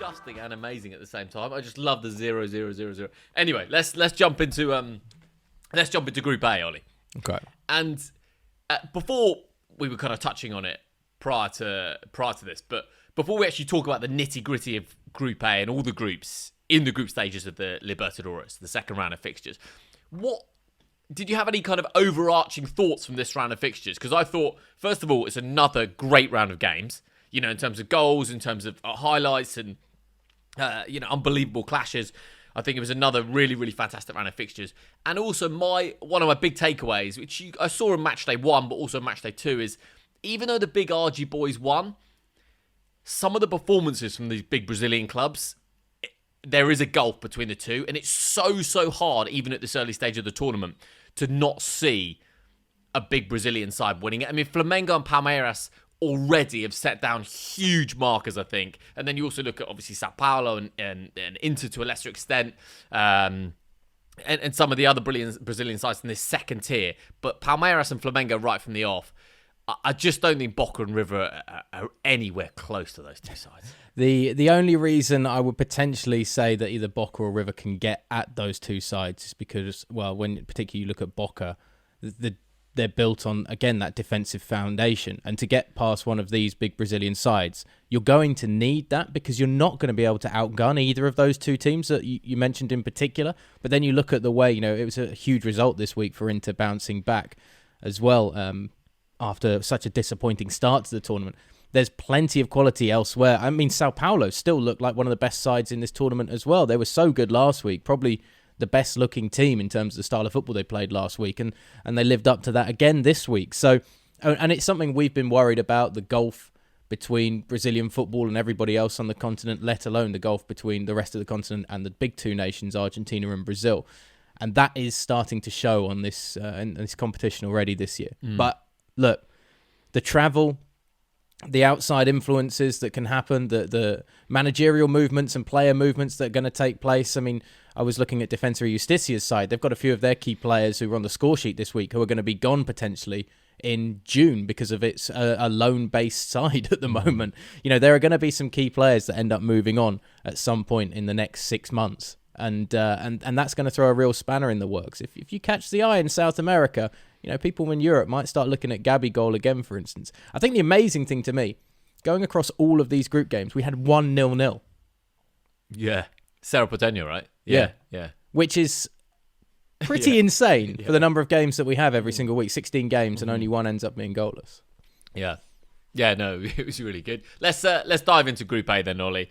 disgusting and amazing at the same time. I just love the 0-0-0-0. Anyway, let's jump into Group A, Ollie. Okay. And before we were kind of touching on it prior to this, but before we actually talk about the nitty-gritty of Group A and all the groups in the group stages of the Libertadores, the second round of fixtures, what did you have any kind of overarching thoughts from this round of fixtures? Because I thought, first of all, it's another great round of games, you know, in terms of goals, in terms of highlights and, unbelievable clashes. I think it was another really, really fantastic round of fixtures. And also one of my big takeaways, which I saw in match day 1, but also match day 2, is even though the big RG boys won, some of the performances from these big Brazilian clubs, there is a gulf between the two. And it's so hard, even at this early stage of the tournament, to not see a big Brazilian side winning it. I mean, Flamengo and Palmeiras already have set down huge markers, I think. And then you also look at, obviously, Sao Paulo and Inter to a lesser extent, and some of the other Brazilian sides in this second tier. But Palmeiras and Flamengo right from the off, I just don't think Boca and River are anywhere close to those two sides. The only reason I would potentially say that either Boca or River can get at those two sides is because, well, when particularly you look at Boca, they're built on, again, that defensive foundation. And to get past one of these big Brazilian sides, you're going to need that because you're not going to be able to outgun either of those two teams that you mentioned in particular. But then you look at the way, it was a huge result this week for Inter bouncing back as well after such a disappointing start to the tournament. There's plenty of quality elsewhere. I mean, Sao Paulo still looked like one of the best sides in this tournament as well. They were so good last week, probably the best looking team in terms of the style of football they played last week, and they lived up to that again this week. So, and it's something we've been worried about, the gulf between Brazilian football and everybody else on the continent, let alone the gulf between the rest of the continent and the big two nations, Argentina and Brazil. And that is starting to show on this in this competition already this year. But look, the travel, the outside influences that can happen, the managerial movements and player movements that are going to take place. I mean, I was looking at Defensor Justicia's side. They've got a few of their key players who were on the score sheet this week who are going to be gone potentially in June because of it's a loan-based side at the moment. There are going to be some key players that end up moving on at some point in the next 6 months. And that's going to throw a real spanner in the works. If you catch the eye in South America, people in Europe might start looking at Gabi Gol again, for instance. I think the amazing thing to me, going across all of these group games, we had 1-0-0. Yeah. Cerro Porteño, right? Yeah. Which is pretty insane for the number of games that we have every single week. 16 games and only one ends up being goalless. Yeah. Yeah, no, it was really good. Let's dive into Group A then, Ollie.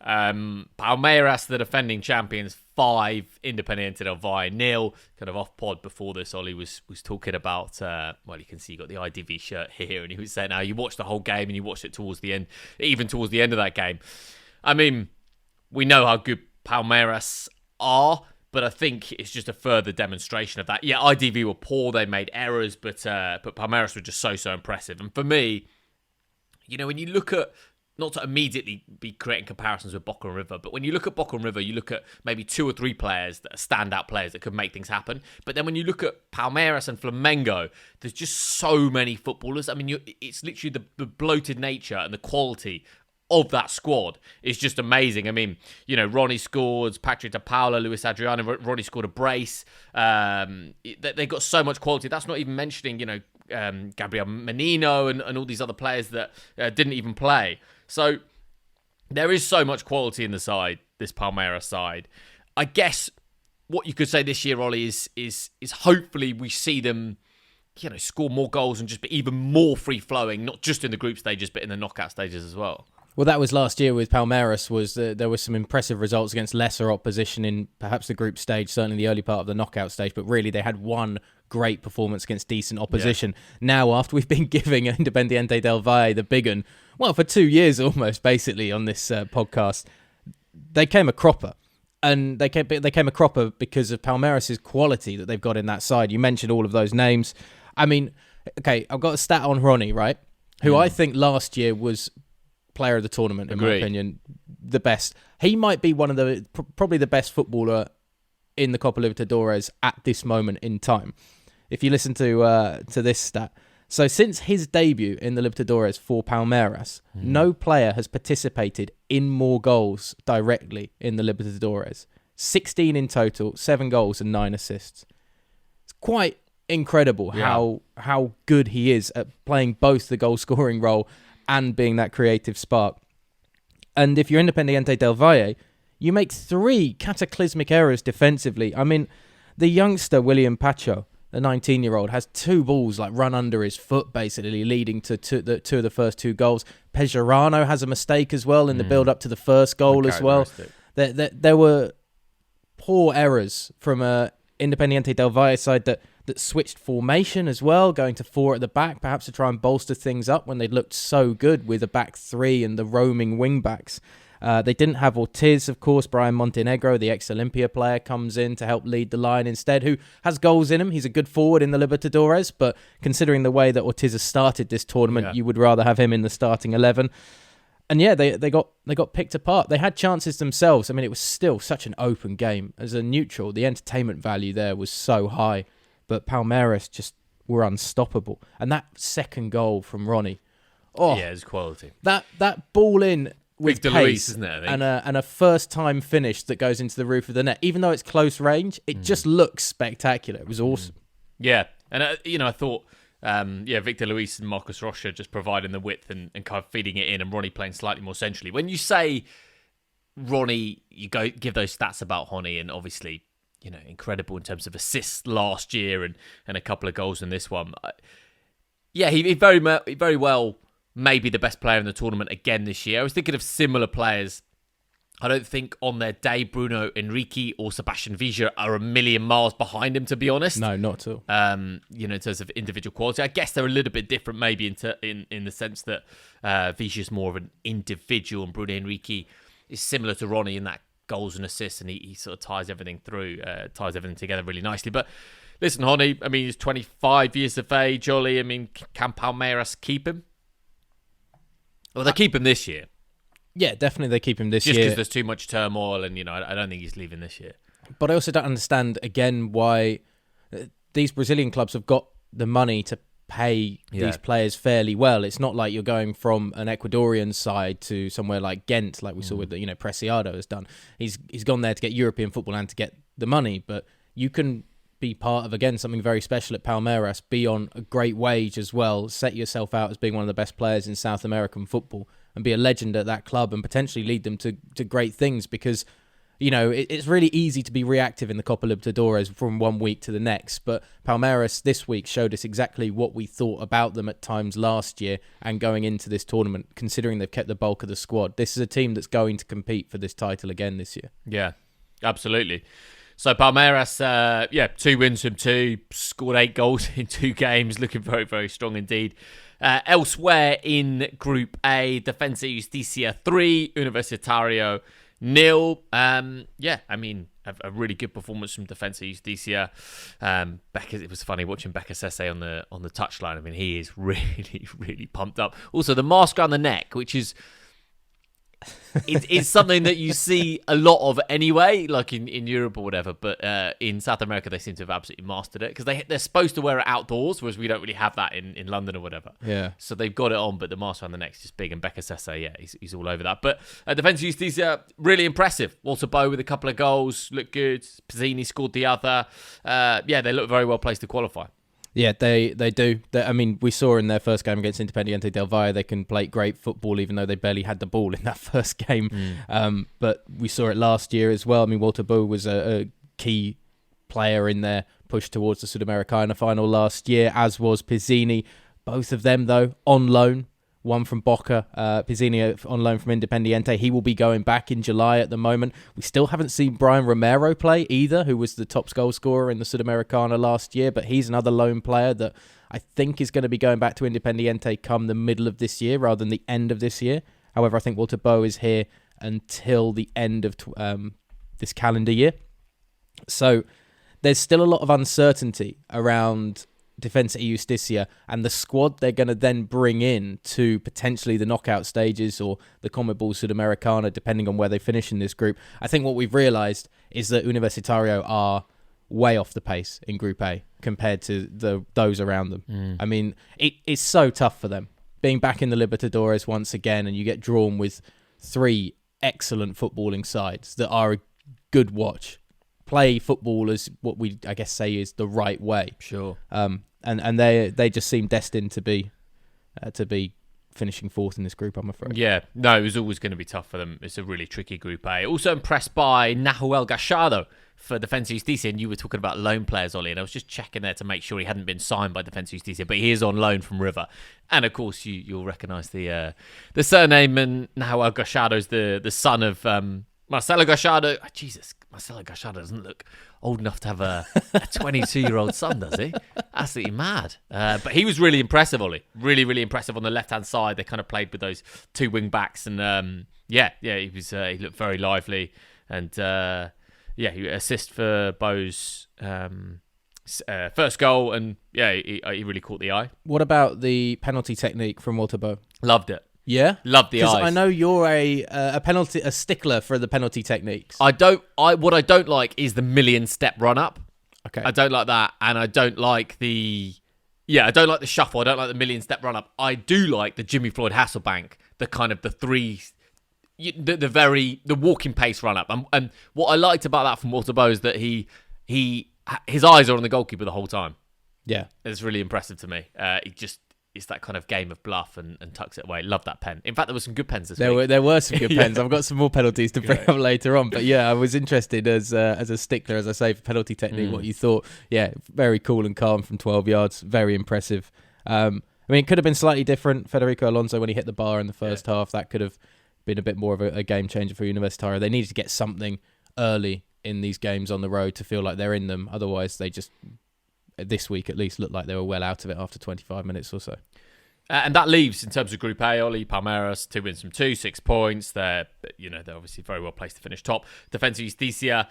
Palmeiras, the defending champions, 5, Independiente del Valle 0. Kind of off pod before this, Ollie was talking about, you can see you got the IDV shirt here, and he was saying, now you watched the whole game and you watched it towards the end, even towards the end of that game. I mean, we know how good Palmeiras are, but I think it's just a further demonstration of that. Yeah, IDV were poor, they made errors, but Palmeiras were just so impressive. And for me, when you look at, not to immediately be creating comparisons with Boca and River, but when you look at Boca and River, you look at maybe 2 or 3 players that are standout players that could make things happen. But then when you look at Palmeiras and Flamengo, there's just so many footballers. I mean, it's literally the bloated nature and the quality of that squad is just amazing. I mean, Ronnie scored, Patrick de Paula, Luis Adriano, Ronnie scored a brace. They got so much quality. That's not even mentioning, Gabriel Menino and all these other players that didn't even play. So there is so much quality in the side, this Palmeiras side. I guess what you could say this year, Ollie, is hopefully we see them, score more goals and just be even more free-flowing, not just in the group stages, but in the knockout stages as well. Well, that was last year with Palmeiras. There were some impressive results against lesser opposition in perhaps the group stage, certainly the early part of the knockout stage, but really they had one great performance against decent opposition. Yeah. Now, after we've been giving Independiente del Valle the big one, for 2 years almost, basically, on this podcast, they came a cropper. And they came a cropper because of Palmeiras' quality that they've got in that side. You mentioned all of those names. I mean, okay, I've got a stat on Ronnie, right? Who I think last year was player of the tournament, in my opinion, the best. He might be one of probably the best footballer in the Copa Libertadores at this moment in time. If you listen to this stat, So since his debut in the Libertadores for Palmeiras, no player has participated in more goals directly in the Libertadores. 16 in total, 7 goals and 9 assists. It's quite incredible how good he is at playing both the goal-scoring role and being that creative spark. And if you're Independiente del Valle, you make 3 cataclysmic errors defensively. I mean, the youngster William Pacho, the 19-year-old, has 2 balls like run under his foot, basically leading to two of the first 2 goals. Pejerano has a mistake as well in the build-up to the first goal as well. There were poor errors from Independiente del Valle side that switched formation as well, going to 4 at the back, perhaps to try and bolster things up when they looked so good with a back 3 and the roaming wing-backs. They didn't have Ortiz, of course. Brian Montenegro, the ex-Olympia player, comes in to help lead the line instead, who has goals in him. He's a good forward in the Libertadores, but considering the way that Ortiz has started this tournament, you would rather have him in the starting 11. And yeah, they got picked apart. They had chances themselves. I mean, it was still such an open game. As a neutral, the entertainment value there was so high. But Palmeiras just were unstoppable. And that second goal from Ronnie. Oh, yeah, it's quality. That ball in with Victor pace Luis, isn't it, I think? and a first-time finish that goes into the roof of the net. Even though it's close range, it just looks spectacular. It was awesome. Yeah, and I thought, Victor Luis and Marcus Rocha just providing the width and kind of feeding it in, and Ronnie playing slightly more centrally. When you say Ronnie, you go give those stats about Ronnie, and obviously, incredible in terms of assists last year and a couple of goals in this one. He very well may be the best player in the tournament again this year. I was thinking of similar players. I don't think on their day Bruno Henrique or Sebastian Villa are a million miles behind him, to be honest. No, not at all. In terms of individual quality, I guess they're a little bit different, maybe in the sense that Villa's more of an individual, and Bruno Henrique is similar to Ronnie in that goals and assists, and he sort of ties everything together really nicely. But listen, Ronnie, I mean, he's 25 years of age. Ollie, I mean, can Palmeiras keep him? Well, they keep him this year. Yeah, definitely they keep him this year. Just because there's too much turmoil, and I don't think he's leaving this year. But I also don't understand, again, why these Brazilian clubs have got the money to pay these players fairly well. It's not like you're going from an Ecuadorian side to somewhere like Ghent, like we saw with Preciado has done. He's gone there to get European football and to get the money, but you can be part of, again, something very special at Palmeiras, be on a great wage as well, set yourself out as being one of the best players in South American football, and be a legend at that club and potentially lead them to great things, because it's really easy to be reactive in the Copa Libertadores from one week to the next, but Palmeiras this week showed us exactly what we thought about them at times last year and going into this tournament, considering they've kept the bulk of the squad. This is a team that's going to compete for this title again this year. Yeah, absolutely. So Palmeiras, 2 wins from 2, scored 8 goals in 2 games, looking very, very strong indeed. Elsewhere in Group A, Defensa y Justicia 3, Universitario 0. A really good performance from Defensa y Justicia. It was funny watching Becca Sese on the touchline. I mean, he is really, really pumped up. Also, the mask around the neck, which is it's something that you see a lot of anyway, like in Europe or whatever, but in South America they seem to have absolutely mastered it, because they're supposed to wear it outdoors, whereas we don't really have that in London or whatever. Yeah. So they've got it on, but the mask around the neck's just big, and Becca Sese, he's all over that. But Defensa Justicia, really impressive. Walter Bow with a couple of goals, looked good. Pizzini scored the other. They look very well placed to qualify. Yeah, they do. We saw in their first game against Independiente del Valle, they can play great football, even though they barely had the ball in that first game. But we saw it last year as well. I mean, Walter Bow was a key player in their push towards the Sudamericana final last year, as was Pizzini. Both of them, though, on loan. One from Boca, Pizzini on loan from Independiente. He will be going back in July at the moment. We still haven't seen Brian Romero play either, who was the top goal scorer in the Sudamericana last year, but he's another loan player that I think is going to be going back to Independiente come the middle of this year rather than the end of this year. However, I think Walter Bow is here until the end of this calendar year. So there's still a lot of uncertainty around Defensa y Justicia and the squad they're going to then bring in to potentially the knockout stages or the CONMEBOL Sudamericana, depending on where they finish in this group. I think what we've realised is that Universitario are way off the pace in Group A compared to those around them. I mean, it's so tough for them. Being back in the Libertadores once again, and you get drawn with 3 excellent footballing sides that are a good watch. Play football as what we, I guess, say is the right way. Sure. And they just seem destined to be finishing 4th in this group, I'm afraid. Yeah, no, it was always going to be tough for them. It's a really tricky Group A. Also impressed by Nahuel Gallardo for Defensa Justicia, and you were talking about loan players, Ollie, and I was just checking there to make sure he hadn't been signed by Defensa Justicia, but he is on loan from River. And of course, you'll recognise the surname, and Nahuel Gallardo's the son of Marcelo Gallardo. Oh, Jesus, Marcelo Gallardo doesn't look old enough to have a 22-year-old son, does he? Absolutely mad. But he was really impressive, Ollie. Really, really impressive on the left-hand side. They kind of played with those 2 wing-backs, and he looked very lively, and he assist for Bo's first goal, and he really caught the eye. What about the penalty technique from Walter Bo? Loved it. Yeah, loved the eyes. I know you're a stickler for the penalty techniques. What I don't like is the million-step run-up. Okay, I don't like that, and I don't like the shuffle. I don't like the million-step run-up. I do like the Jimmy Floyd Hasselbank, the kind of the 3. The walking pace run up, and what I liked about that from Walter Bo is that his eyes are on the goalkeeper the whole time. Yeah, it's really impressive to me. It's that kind of game of bluff and tucks it away. Love that pen. In fact, there were some good pens this week. There were some good pens. I've got some more penalties to bring up later on, but yeah, I was interested as a stickler, as I say, for penalty technique. What you thought? Yeah, very cool and calm from 12 yards. Very impressive. I mean, it could have been slightly different. Federico Alonso, when he hit the bar in the first half, that could have been a bit more of a game changer for Universitario. They needed to get something early in these games on the road to feel like they're in them. Otherwise, they just, this week at least, looked like they were well out of it after 25 minutes or so. And that leaves, in terms of Group A, Ollie, Palmeiras, 2 wins from 2, 6 points. They're obviously very well placed to finish top. Defensa Justicia,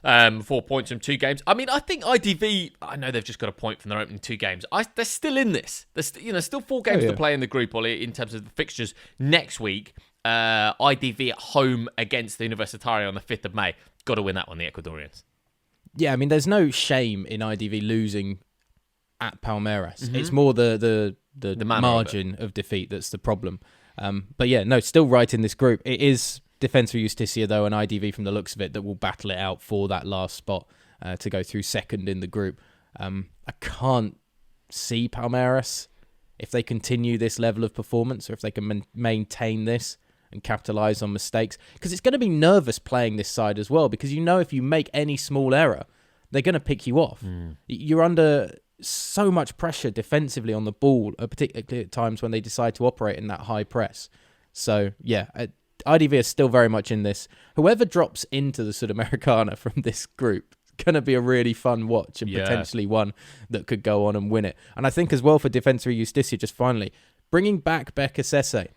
4 points from 2 games. I mean, I think IDV, I know they've just got a point from their opening 2 games. They're still in this. There's still 4 games to play in the group, Ollie, in terms of the fixtures next week. IDV at home against the Universitario on the 5th of May. Got to win that one, the Ecuadorians. Yeah, I mean, there's no shame in IDV losing at Palmeiras. Mm-hmm. It's more the margin of defeat that's the problem. But yeah, no, still right in this group. It is Defensa Justicia, though, and IDV from the looks of it, that will battle it out for that last spot to go through second in the group. I can't see Palmeiras, if they continue this level of performance, or if they can maintain this and capitalise on mistakes. Because it's going to be nervous playing this side as well, because if you make any small error, they're going to pick you off. You're under so much pressure defensively on the ball, particularly at times when they decide to operate in that high press. So, yeah, IDV is still very much in this. Whoever drops into the Sudamericana from this group, it's going to be a really fun watch, and potentially one that could go on and win it. And I think as well for Defensa Justicia, just finally, bringing back Beca Sese,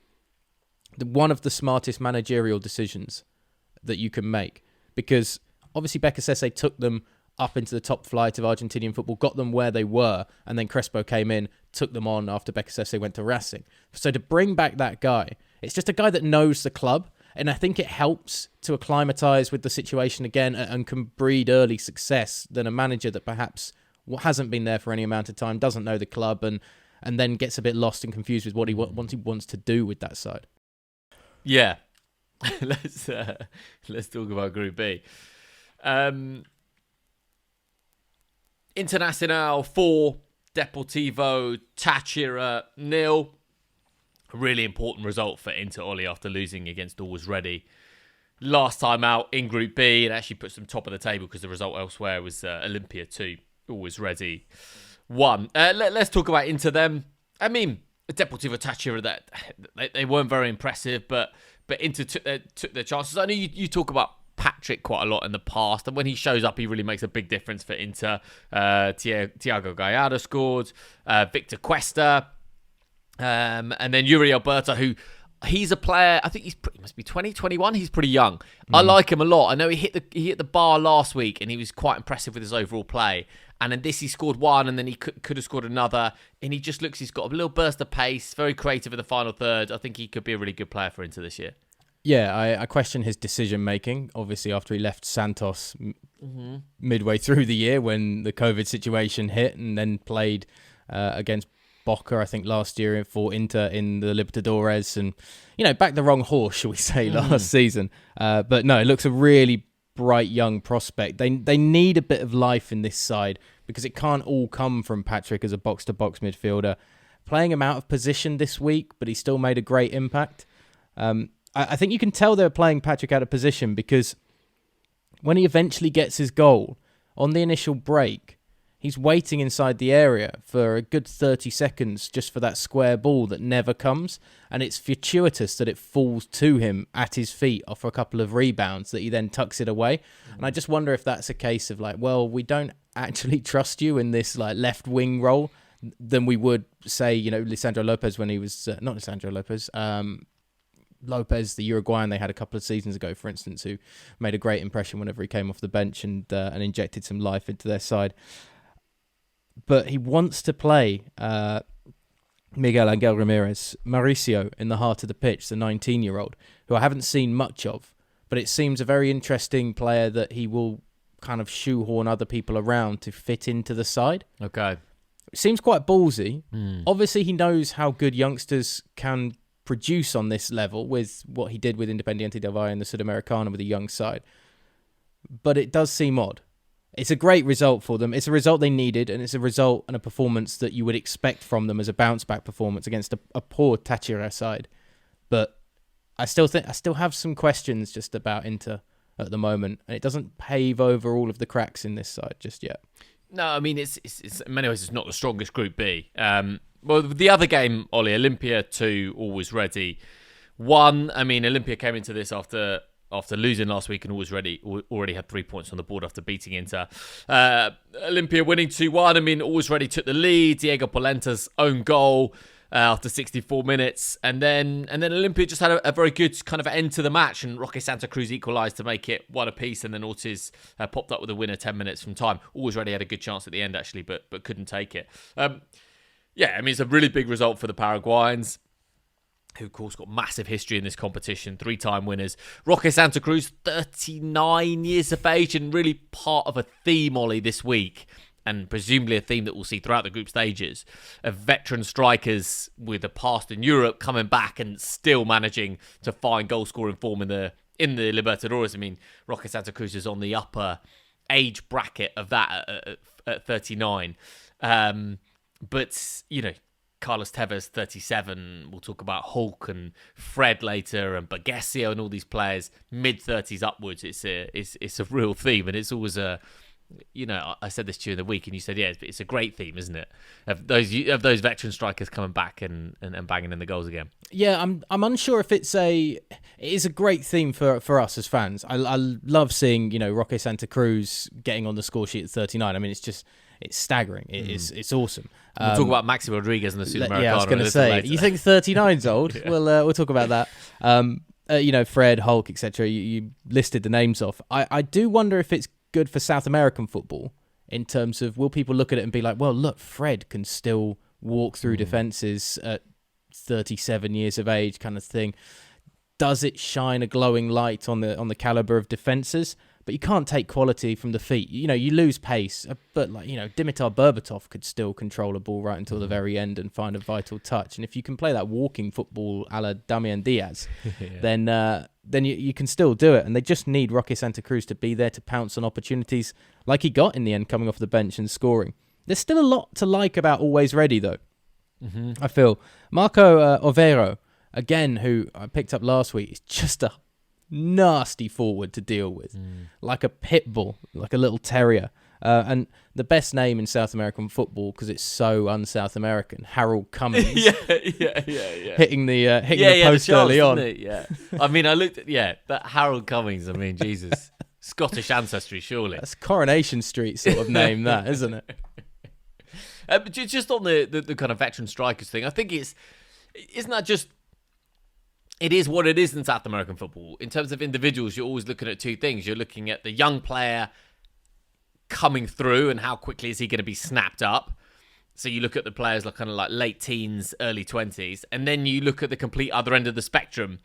one of the smartest managerial decisions that you can make. Because obviously Beca Sese took them up into the top flight of Argentinian football, got them where they were, and then Crespo came in, took them on after Beca Sese went to Racing. So to bring back that guy, it's just a guy that knows the club, and I think it helps to acclimatise with the situation again and can breed early success than a manager that perhaps hasn't been there for any amount of time, doesn't know the club, and then gets a bit lost and confused with what he wants to do with that side. Yeah. Let's talk about Group B. Internacional 4, Deportivo Táchira 0. A really important result for Inter, Ollie, after losing against Always Ready last time out in Group B. It actually puts them top of the table because the result elsewhere was Olympia 2, Always Ready 1. Let's talk about Inter then. I mean, Deportivo Táchira, that they weren't very impressive, but Inter took their chances. I know you talk about Patrick quite a lot in the past, and when he shows up, he really makes a big difference for Inter. Thiago Gallardo scored, Victor Cuesta, and then Yuri Alberto, who he's a player. I think he must be 20, 21. He's pretty young. I like him a lot. I know he hit the bar last week, and he was quite impressive with his overall play. And then he scored one, and then he could have scored another. And he just looks, he's got a little burst of pace, very creative in the final third. I think he could be a really good player for Inter this year. Yeah, I question his decision making. Obviously, after he left Santos midway through the year when the COVID situation hit, and then played against Boca, I think last year for Inter in the Libertadores, and backed the wrong horse, shall we say, last season. But no, it looks a really bright young prospect. They need a bit of life in this side because it can't all come from Patrick as a box-to-box midfielder. Playing him out of position this week, but he still made a great impact. I think you can tell they're playing Patrick out of position because when he eventually gets his goal, on the initial break, he's waiting inside the area for a good 30 seconds just for that square ball that never comes. And it's fortuitous that it falls to him at his feet off a couple of rebounds that he then tucks it away. And I just wonder if that's a case of we don't actually trust you in this left wing role than we would say, Lisandro Lopez when he was... not Lisandro Lopez... Lopez, the Uruguayan they had a couple of seasons ago, for instance, who made a great impression whenever he came off the bench and injected some life into their side. But he wants to play Miguel Angel Ramirez, Mauricio, in the heart of the pitch, the 19-year-old, who I haven't seen much of. But it seems a very interesting player that he will kind of shoehorn other people around to fit into the side. Okay. It seems quite ballsy. Obviously, he knows how good youngsters can produce on this level with what he did with Independiente del Valle and the Sudamericana with a young side. But it does seem odd. It's a great result for them. It's a result they needed, and it's a result and a performance that you would expect from them as a bounce-back performance against a poor Táchira side. But I still have some questions just about Inter at the moment, and it doesn't pave over all of the cracks in this side just yet. No, I mean, it's in many ways, it's not the strongest Group B. Well, the other game, Ollie, Olympia 2, always ready. 1, I mean, Olympia came into this after losing last week and already had 3 points on the board after beating Inter. Olympia winning 2-1. I mean, always ready took the lead. Diego Polenta's own goal after 64 minutes. And then Olympia just had a very good kind of end to the match, and Roque Santa Cruz equalised to make it 1 apiece, and then Ortiz popped up with a winner 10 minutes from time. Always ready had a good chance at the end, actually, but couldn't take it. Yeah, I mean, it's a really big result for the Paraguayans, who, of course, got massive history in this competition, 3-time winners. Roque Santa Cruz, 39 years of age, and really part of a theme, Ollie, this week, and presumably a theme that we'll see throughout the group stages, of veteran strikers with a past in Europe coming back and still managing to find goal-scoring form in the Libertadores. I mean, Roque Santa Cruz is on the upper age bracket of that at 39. But, Carlos Tevez, 37. We'll talk about Hulk and Fred later, and Borgesio and all these players, mid-30s upwards. It's a real theme, and it's always a... I said this to you in the week, and you said, yeah, it's a great theme, isn't it? Of those veteran strikers coming back and banging in the goals again. Yeah, I'm unsure if it is a great theme for us as fans. I love seeing, Roque Santa Cruz getting on the score sheet at 39. I mean, it's staggering. It's awesome. We'll talk about Maxi Rodriguez and the Sudamericana. Yeah, I was going to say, you think 39's old? Yeah. We'll talk about that. Fred, Hulk, etc. You listed the names off. I do wonder if it's good for South American football in terms of, will people look at it and be like, well, look, Fred can still walk through defences at 37 years of age, kind of thing. Does it shine a glowing light on the calibre of defences? But you can't take quality from the feet. You lose pace. But, Dimitar Berbatov could still control a ball right until the very end and find a vital touch. And if you can play that walking football a la Damian Diaz, yeah, then you can still do it. And they just need Roque Santa Cruz to be there to pounce on opportunities like he got in the end, coming off the bench and scoring. There's still a lot to like about Always Ready, though. Mm-hmm. I feel. Marco Overo, again, who I picked up last week, is just a nasty forward to deal with, like a pit bull, like a little terrier, and the best name in South American football because it's so un-South American, Harold Cummings. yeah. Hitting the post early on. Yeah, I mean, I looked at that Harold Cummings. I mean, Jesus, Scottish ancestry, surely. That's Coronation Street sort of name, that, isn't it? But just on the kind of veteran strikers thing, I think isn't that just. It is what it is in South American football. In terms of individuals, you're always looking at two things. You're looking at the young player coming through and how quickly is he going to be snapped up. So you look at the players like late teens, early 20s, and then you look at the complete other end of the spectrum.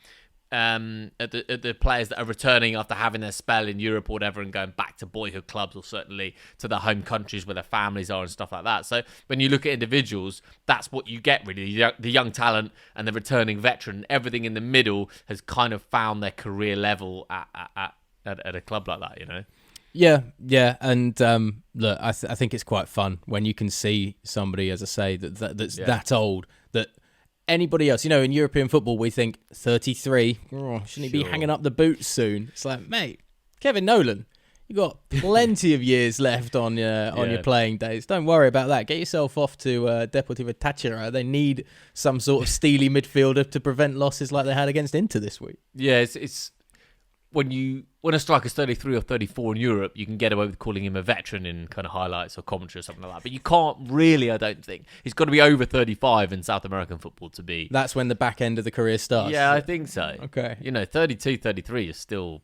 at the players that are returning after having their spell in Europe or whatever and going back to boyhood clubs or certainly to their home countries where their families are and stuff like that. So when you look at individuals, that's what you get really. The young talent and the returning veteran, everything in the middle has kind of found their career level at a club like that, you know? Yeah, and look, I think it's quite fun when you can see somebody, as I say, that's that old, that anybody else, in European football, we think 33, shouldn't he be hanging up the boots soon? It's like, mate, Kevin Nolan, you got plenty of years left on your playing days. Don't worry about that. Get yourself off to Deportivo Táchira. They need some sort of steely midfielder to prevent losses like they had against Inter this week. Yeah, it's when a striker's 33 or 34 in Europe, you can get away with calling him a veteran in kind of highlights or commentary or something like that. But you can't really, I don't think. He's got to be over 35 in South American football to be. That's when the back end of the career starts. Yeah, I think so. Okay. 32, 33 is still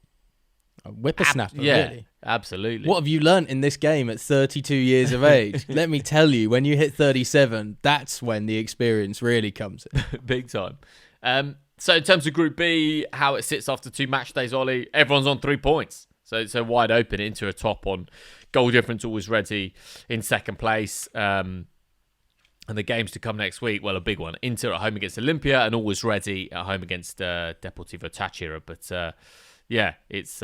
a whippersnapper, yeah, really. Absolutely. What have you learnt in this game at 32 years of age? Let me tell you, when you hit 37, that's when the experience really comes in. Big time. So in terms of Group B, how it sits after 2 match days, Ollie, everyone's on 3 points. So it's a wide open. Inter a top on goal difference, always ready in second place. And the games to come next week, well, a big one. Inter at home against Olympia and always ready at home against Deportivo Táchira. But it's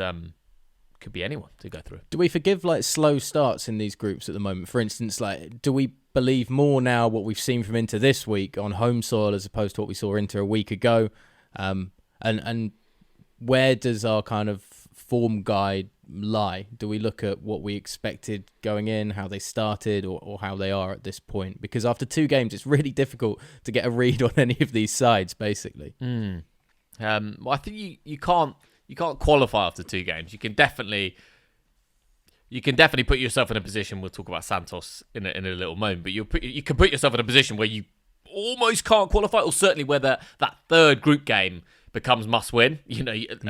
could be anyone to go through. Do we forgive slow starts in these groups at the moment? For instance, do we believe more now what we've seen from Inter this week on home soil as opposed to what we saw Inter a week ago? And where does our kind of form guide lie? Do we look at what we expected going in, how they started, or how they are at this point? Because after 2 games, it's really difficult to get a read on any of these sides, basically. Well, I think you can't qualify after 2 games. You can definitely put yourself in a position. We'll talk about Santos in a little moment, but you can put yourself in a position where you almost can't qualify, or certainly where that third group game becomes must win.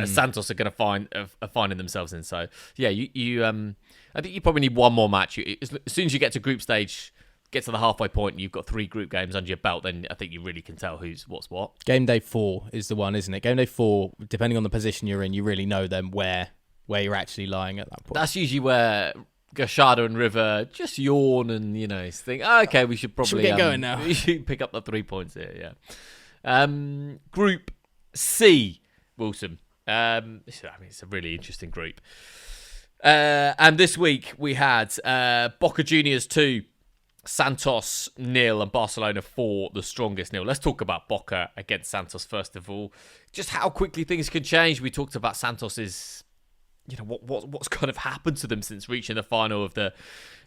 Santos are going to finding themselves in. So yeah, I think you probably need one more match. As soon as you get to group stage, get to the halfway point, and you've got 3 group games under your belt, then I think you really can tell who's what's what. Game day 4 is the one, isn't it? Game day 4, depending on the position you're in, you really know then where you're actually lying at that point. That's usually where Gashada and River just yawn and think, okay, we should probably get going now. We should pick up the 3 points here. Yeah. Group C, Wilson. It's a really interesting group. And this week we had Boca Juniors 2, Santos 0, and Barcelona 4, the strongest 0. Let's talk about Boca against Santos first of all. Just how quickly things can change. We talked about Santos's, what's kind of happened to them since reaching the final of the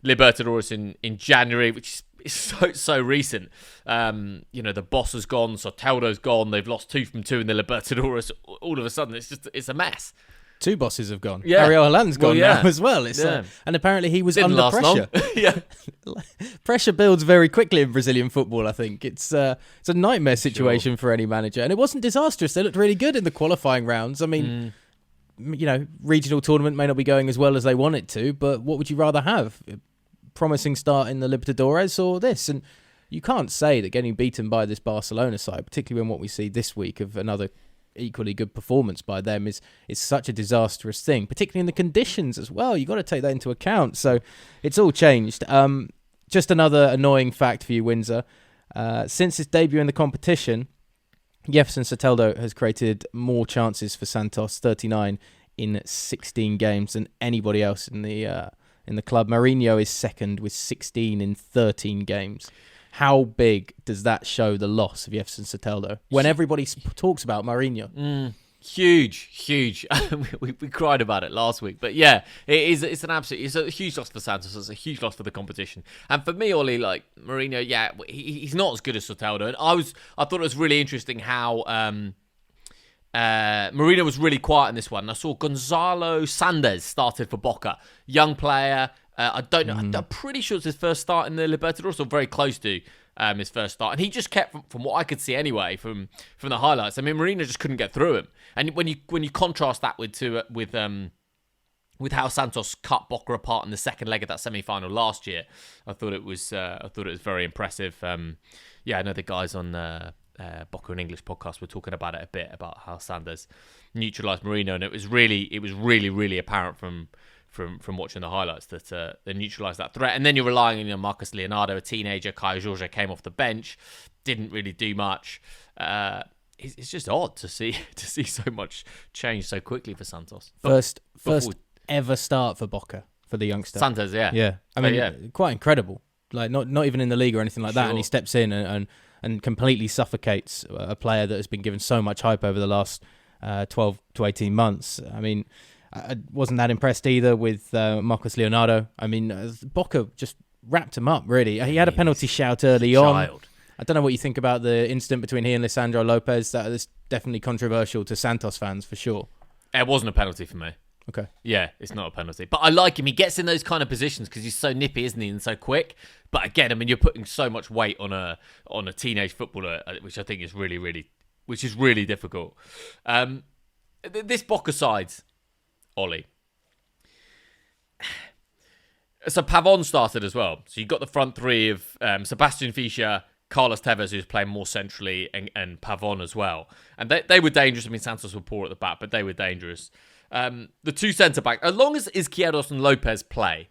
Libertadores in January, which is so recent. The boss has gone, Soteldo's gone. They've lost 2 from 2 in the Libertadores. All of a sudden, it's a mess. 2 bosses have gone. Yeah. Ariel Holan's gone now as well. And apparently he was Didn't under last pressure. Yeah. Pressure builds very quickly in Brazilian football, I think. It's a nightmare situation for any manager. And it wasn't disastrous. They looked really good in the qualifying rounds. I mean, regional tournament may not be going as well as they want it to, but what would you rather have? A promising start in the Libertadores or this? And you can't say that getting beaten by this Barcelona side, particularly when what we see this week of another equally good performance by them, is such a disastrous thing, particularly in the conditions as well. You've got to take that into account. So it's all changed. Just another annoying fact for you, Windsor. Since his debut in the competition, Jefferson Soteldo has created more chances for Santos, 39 in 16 games, than anybody else in the club. Mourinho is second with 16 in 13 games. How big does that show the loss of Jefferson Soteldo when everybody talks about Mourinho? Huge. we cried about it last week, but yeah, it's a huge loss for Santos. It's a huge loss for the competition, and for me, Ollie, Mourinho, he's not as good as Soteldo. And I thought it was really interesting how Mourinho was really quiet in this one. I saw Gonzalo Sandes started for Boca, young player. I don't know. I'm pretty sure it's his first start in the Libertadores, or very close to his first start. And he just kept, from what I could see anyway, from the highlights. I mean, Mourinho just couldn't get through him. And when you contrast that with how Santos cut Boca apart in the second leg of that semi-final last year, I thought it was very impressive. I know the guys on Boca and English podcast were talking about it a bit, about how Sanders neutralised Marino, and it was really apparent from watching the highlights that they neutralised that threat. And then you're relying on Marcus Leonardo, a teenager. Caio Jorge came off the bench, didn't really do much. It's just odd to see so much change so quickly for Santos. First ever start for Boca for the youngster. Santos, yeah. Yeah. I mean, quite incredible. Like not even in the league or anything like that, and he steps in and completely suffocates a player that has been given so much hype over the last 12 to 18 months. I mean, I wasn't that impressed either with Marcus Leonardo. I mean, Boca just wrapped him up, really. He had a penalty shout early on. I don't know what you think about the incident between he and Lisandro Lopez. That is definitely controversial to Santos fans, for sure. It wasn't a penalty for me. Okay. Yeah, it's not a penalty. But I like him. He gets in those kind of positions because he's so nippy, isn't he, and so quick. But again, I mean, you're putting so much weight on a teenage footballer, which I think is really difficult. This Boca side, Ollie. So Pavon started as well. So you got the front three of Sebastian Fischer, Carlos Tevez, who's playing more centrally, and Pavon as well. And they were dangerous. I mean, Santos were poor at the back, but they were dangerous. The two centre-backs, as long as Izquierdos and Lopez play,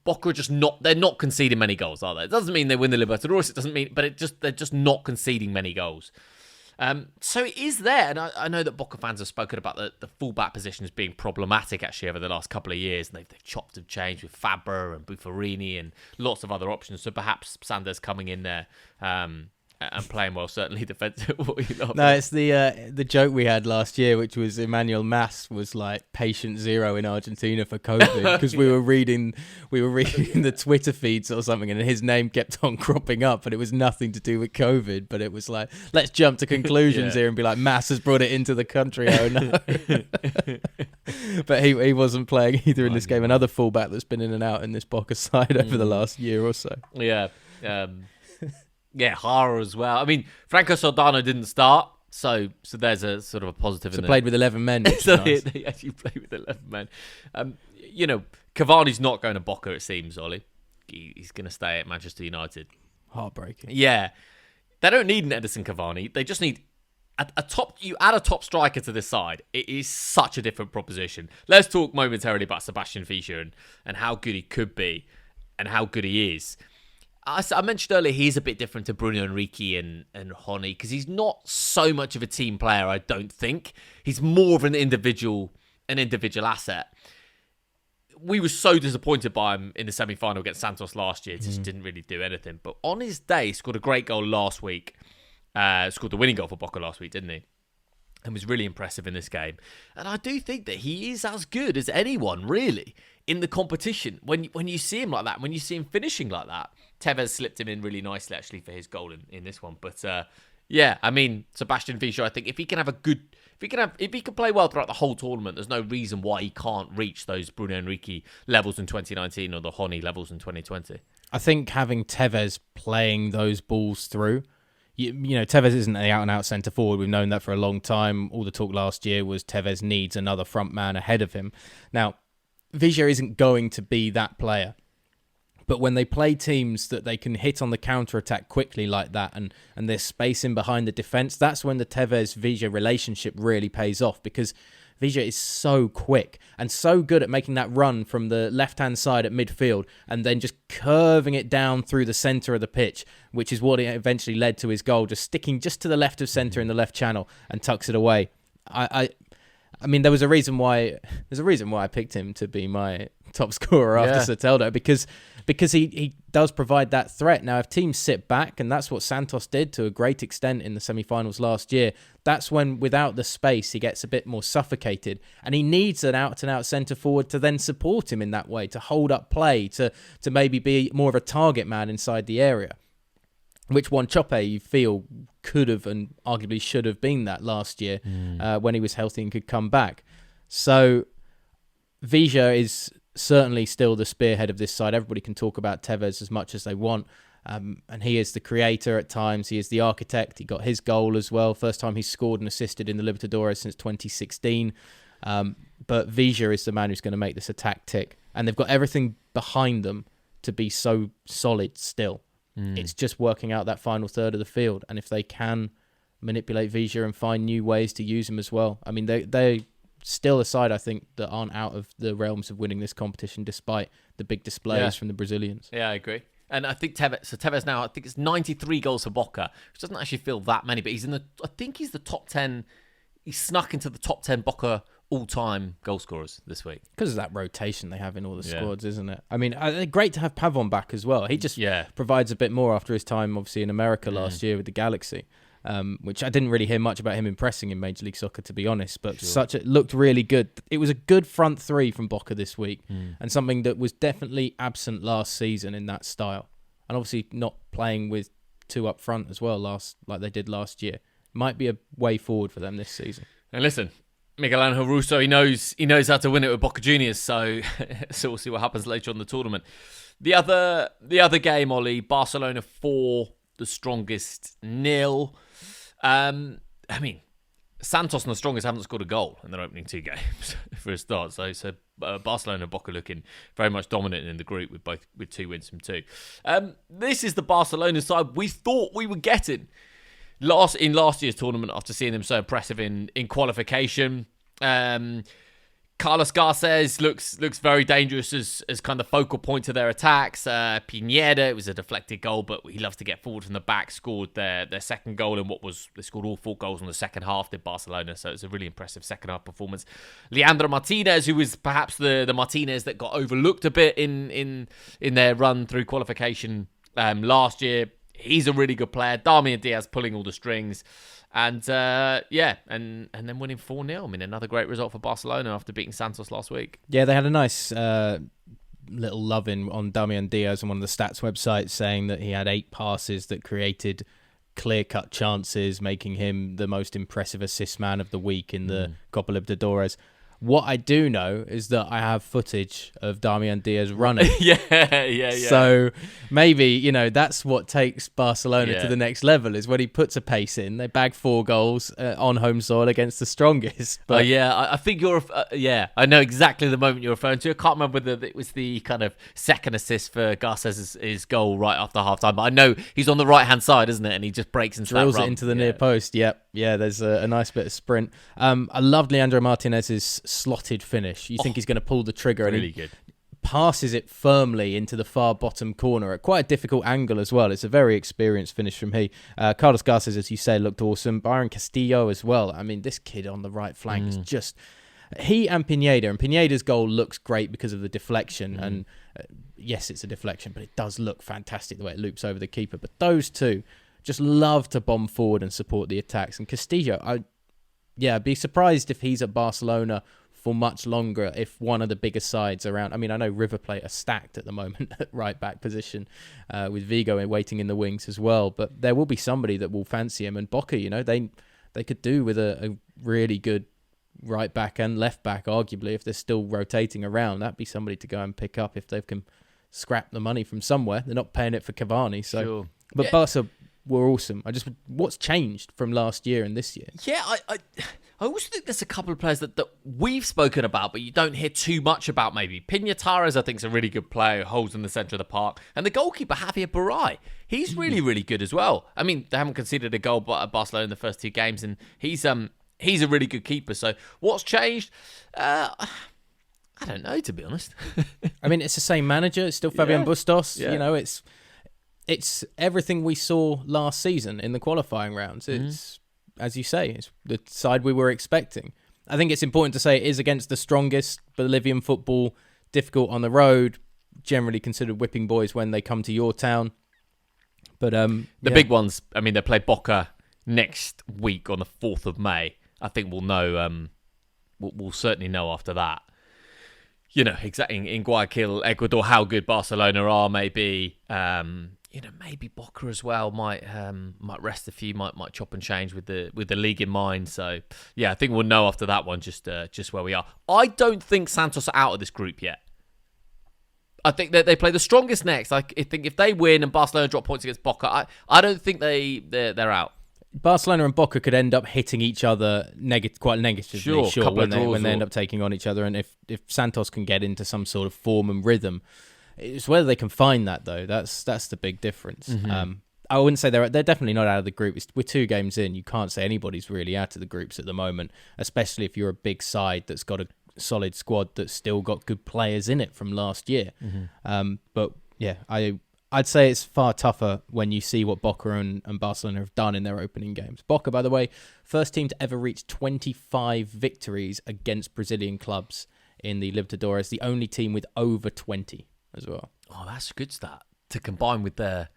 Boca are they're not conceding many goals, are they? It doesn't mean they win the Libertadores, it doesn't mean, but they're just not conceding many goals. So it is there, and I know that Boca fans have spoken about the fullback position as being problematic actually over the last couple of years, and they've chopped and changed with Fabra and Buffarini and lots of other options. So perhaps Sanders coming in there and playing well, certainly defensive. No, it's the joke we had last year, which was Emmanuel Mas was like patient zero in Argentina for COVID because we were reading the Twitter feeds or something, and his name kept on cropping up, but it was nothing to do with COVID. But it was like, let's jump to conclusions here and be like, Mas has brought it into the country. Oh no! But he wasn't playing either in this game. Another fullback that's been in and out in this Boca side over the last year or so. Yeah. Yeah, Hara as well. I mean, Franco Soldano didn't start, so there's a sort of a positive. So played with 11 men. So nice. They actually played with 11 men. Cavani's not going to Boca, it seems, Ollie. He's going to stay at Manchester United. Heartbreaking. Yeah. They don't need an Edison Cavani. They just need you add a top striker to this side. It is such a different proposition. Let's talk momentarily about Sebastian Fischer and how good he could be and how good he is. I mentioned earlier he's a bit different to Bruno Henrique and Honi because he's not so much of a team player, I don't think. He's more of an individual asset. We were so disappointed by him in the semi-final against Santos last year. Just didn't really do anything. But on his day, he scored a great goal last week. Scored the winning goal for Boca last week, didn't he? And was really impressive in this game. And I do think that he is as good as anyone, really, in the competition. When you see him like that, when you see him finishing like that, Tevez slipped him in really nicely, actually, for his goal in this one. But yeah, I mean, Sebastian Fischer, I think if he can play well throughout the whole tournament, there's no reason why he can't reach those Bruno Henrique levels in 2019 or the Honi levels in 2020. I think having Tevez playing those balls through. You know, Tevez isn't the out-and-out centre forward. We've known that for a long time. All the talk last year was Tevez needs another front man ahead of him. Now, Fischer isn't going to be that player. But when they play teams that they can hit on the counter-attack quickly like that and there's space in behind the defence, that's when the Tevez-Fischer relationship really pays off because Fischer is so quick and so good at making that run from the left-hand side at midfield and then just curving it down through the centre of the pitch, which is what it eventually led to his goal, just sticking just to the left of centre in the left channel and tucks it away. I mean, there's a reason why I picked him to be my top scorer after Soteldo because he does provide that threat. Now, if teams sit back, and that's what Santos did to a great extent in the semi-finals last year, that's when, without the space, he gets a bit more suffocated. And he needs an out-and-out centre-forward to then support him in that way, to hold up play, to maybe be more of a target man inside the area, which Juan Chope, you feel, could have and arguably should have been that last year when he was healthy and could come back. So Fischer is certainly still the spearhead of this side. Everybody can talk about Tevez as much as they want. And he is the creator at times. He is the architect. He got his goal as well. First time he's scored and assisted in the Libertadores since 2016. But Fischer is the man who's going to make this attack tick. And they've got everything behind them to be so solid still. It's just working out that final third of the field. And if they can manipulate Vija and find new ways to use him as well. I mean, they still a side, I think, that aren't out of the realms of winning this competition despite the big displays from the Brazilians. Yeah, I agree. And I think Tevez now, I think it's 93 goals for Boca, which doesn't actually feel that many, but I think he's the top 10. He snuck into the top 10 Boca all-time goal scorers this week. Because of that rotation they have in all the squads, isn't it? I mean, great to have Pavon back as well. He just provides a bit more after his time, obviously, in America last year with the Galaxy. Which I didn't really hear much about him impressing in Major League Soccer, to be honest. But it looked really good. It was a good front three from Boca this week, and something that was definitely absent last season in that style. And obviously not playing with two up front as well, like they did last year. Might be a way forward for them this season. And listen, Miguel Angel Russo, he knows how to win it with Boca Juniors. So we'll see what happens later on in the tournament. The other game, Ollie, Barcelona 4, the strongest 0. I mean, Santos and the strongest haven't scored a goal in their opening 2 games for a start. So Barcelona and Boca looking very much dominant in the group with 2 wins from 2. This is the Barcelona side we thought we were getting in last year's tournament after seeing them so impressive in qualification. Carlos Garces looks very dangerous as kind of focal point to their attacks. Pineda, it was a deflected goal, but he loves to get forward from the back, scored their second goal in they scored all 4 goals in the second half, did Barcelona, so it's a really impressive second half performance. Leandro Martinez, who was perhaps the Martinez that got overlooked a bit in their run through qualification last year, he's a really good player. Damian Diaz pulling all the strings. And and then winning 4-0. I mean, another great result for Barcelona after beating Santos last week. Yeah, they had a nice little love-in on Damian Diaz on one of the stats websites, saying that he had 8 passes that created clear-cut chances, making him the most impressive assist man of the week in the Copa Libertadores. What I do know is that I have footage of Damian Diaz running. Yeah. So maybe, that's what takes Barcelona to the next level, is when he puts a pace in. They bag 4 goals on home soil against the strongest. But I think you're... I know exactly the moment you're referring to. I can't remember whether it was the kind of second assist for Garces' goal right after half-time, but I know he's on the right-hand side, isn't it? And he just breaks into drills that run. It into the near post. Yep. Yeah, there's a nice bit of sprint. I loved Leandro Martinez's slotted finish. You think he's going to pull the trigger, and really good. Passes it firmly into the far bottom corner at quite a difficult angle as well. It's a very experienced finish from he. Carlos Garces, as you say, looked awesome. Byron Castillo as well. I mean, this kid on the right flank is just... He and Pineda. And Pineda's goal looks great because of the deflection. And yes, it's a deflection, but it does look fantastic the way it loops over the keeper. But those two just love to bomb forward and support the attacks. And Castillo, I'd be surprised if he's at Barcelona for much longer if one of the bigger sides around... I mean, I know River Plate are stacked at the moment at right-back position with Vigo waiting in the wings as well, but there will be somebody that will fancy him. And Boca, they could do with a really good right-back and left-back, arguably, if they're still rotating around. That'd be somebody to go and pick up if they can scrap the money from somewhere. They're not paying it for Cavani, so... Sure. But Barca were awesome. What's changed from last year and this year? Yeah, I also think there's a couple of players that we've spoken about, but you don't hear too much about maybe. Pina Torres, I think, is a really good player who holds in the centre of the park. And the goalkeeper, Javier Baray, he's really, really good as well. I mean, they haven't conceded a goal at Barcelona in the first 2 games, and he's a really good keeper. So what's changed? I don't know, to be honest. I mean, it's the same manager. It's still Fabian Bustos. Yeah. It's everything we saw last season in the qualifying rounds. It's, as you say, it's the side we were expecting. I think it's important to say it is against the strongest Bolivian football, difficult on the road, generally considered whipping boys when they come to your town. But the big ones, I mean, they play Boca next week on the 4th of May. I think we'll know, we'll certainly know after that. Exactly in Guayaquil, Ecuador, how good Barcelona are, maybe. Maybe Boca as well might rest a few, might chop and change with the league in mind. So yeah, I think we'll know after that one just where we are. I don't think Santos are out of this group yet. I think that they play the strongest next. I think if they win and Barcelona drop points against Boca, I don't think they're out. Barcelona and Boca could end up hitting each other quite negatively, sure when they end up taking on each other. And if Santos can get into some sort of form and rhythm, it's whether they can find that, though. That's the big difference. I wouldn't say they're definitely not out of the group. We're 2 games in. You can't say anybody's really out of the groups at the moment, especially if you're a big side that's got a solid squad that's still got good players in it from last year. But yeah, I'd say it's far tougher when you see what Boca and Barcelona have done in their opening games. Boca, by the way, first team to ever reach 25 victories against Brazilian clubs in the Libertadores. The only team with over 20 as well. Oh, that's a good start to combine with their,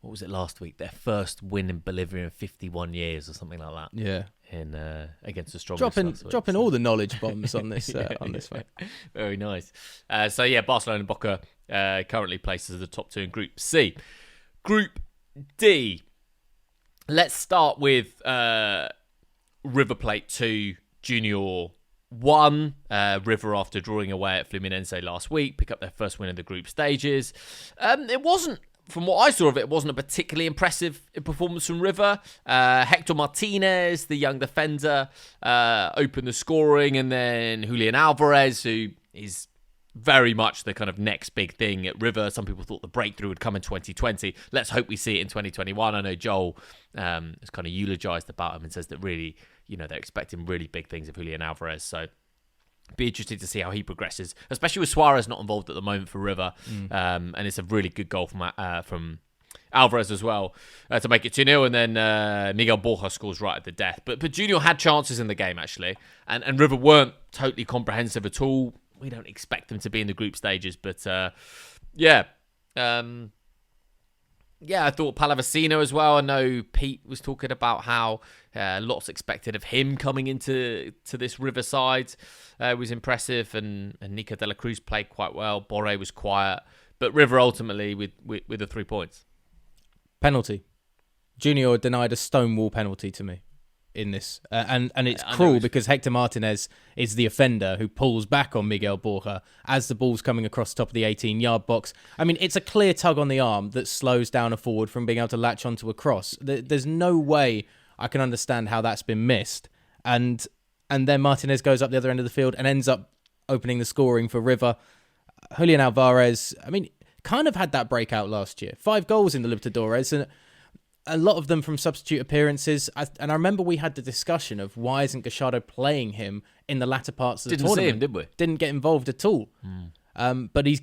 what was it last week? Their first win in Bolivia in 51 years or something like that. Yeah. In against the strongest. Dropping all the knowledge bombs on this on this one. Very nice. So yeah, Barcelona and Boca currently placed as the top 2 in Group C. Group D. Let's start with River Plate 2, Junior 1. River, after drawing away at Fluminense last week, pick up their first win in the group stages. It wasn't, from what I saw of it, wasn't a particularly impressive performance from River. Hector Martinez, the young defender, opened the scoring, and then Julian Alvarez, who is very much the kind of next big thing at River. Some people thought the breakthrough would come in 2020. Let's hope we see it in 2021. I know Joel has kind of eulogized about him and says that really, they're expecting really big things of Julian Alvarez. So be interested to see how he progresses, especially with Suarez not involved at the moment for River. And it's a really good goal from Alvarez as well to make it 2-0, and then Miguel Borja scores right at the death. But Junior had chances in the game, actually, and River weren't totally comprehensive at all. We don't expect them to be in the group stages, but yeah. I thought Palavecino as well. I know Pete was talking about how lots expected of him coming into this River side. Was impressive, and Nico de la Cruz played quite well. Borre was quiet, but River ultimately with the 3 points. Penalty. Junior denied a stonewall penalty to me in this. And it's cruel because Hector Martinez is the offender who pulls back on Miguel Borja as the ball's coming across the top of the 18-yard box. I mean, it's a clear tug on the arm that slows down a forward from being able to latch onto a cross. There's no way I can understand how that's been missed. And then Martinez goes up the other end of the field and ends up opening the scoring for River. Julian Alvarez, I mean, kind of had that breakout last year. 5 goals in the Libertadores, and a lot of them from substitute appearances. And I remember we had the discussion of why isn't Gallardo playing him in the latter parts of the tournament. Didn't see him, did we? Didn't get involved at all. But he's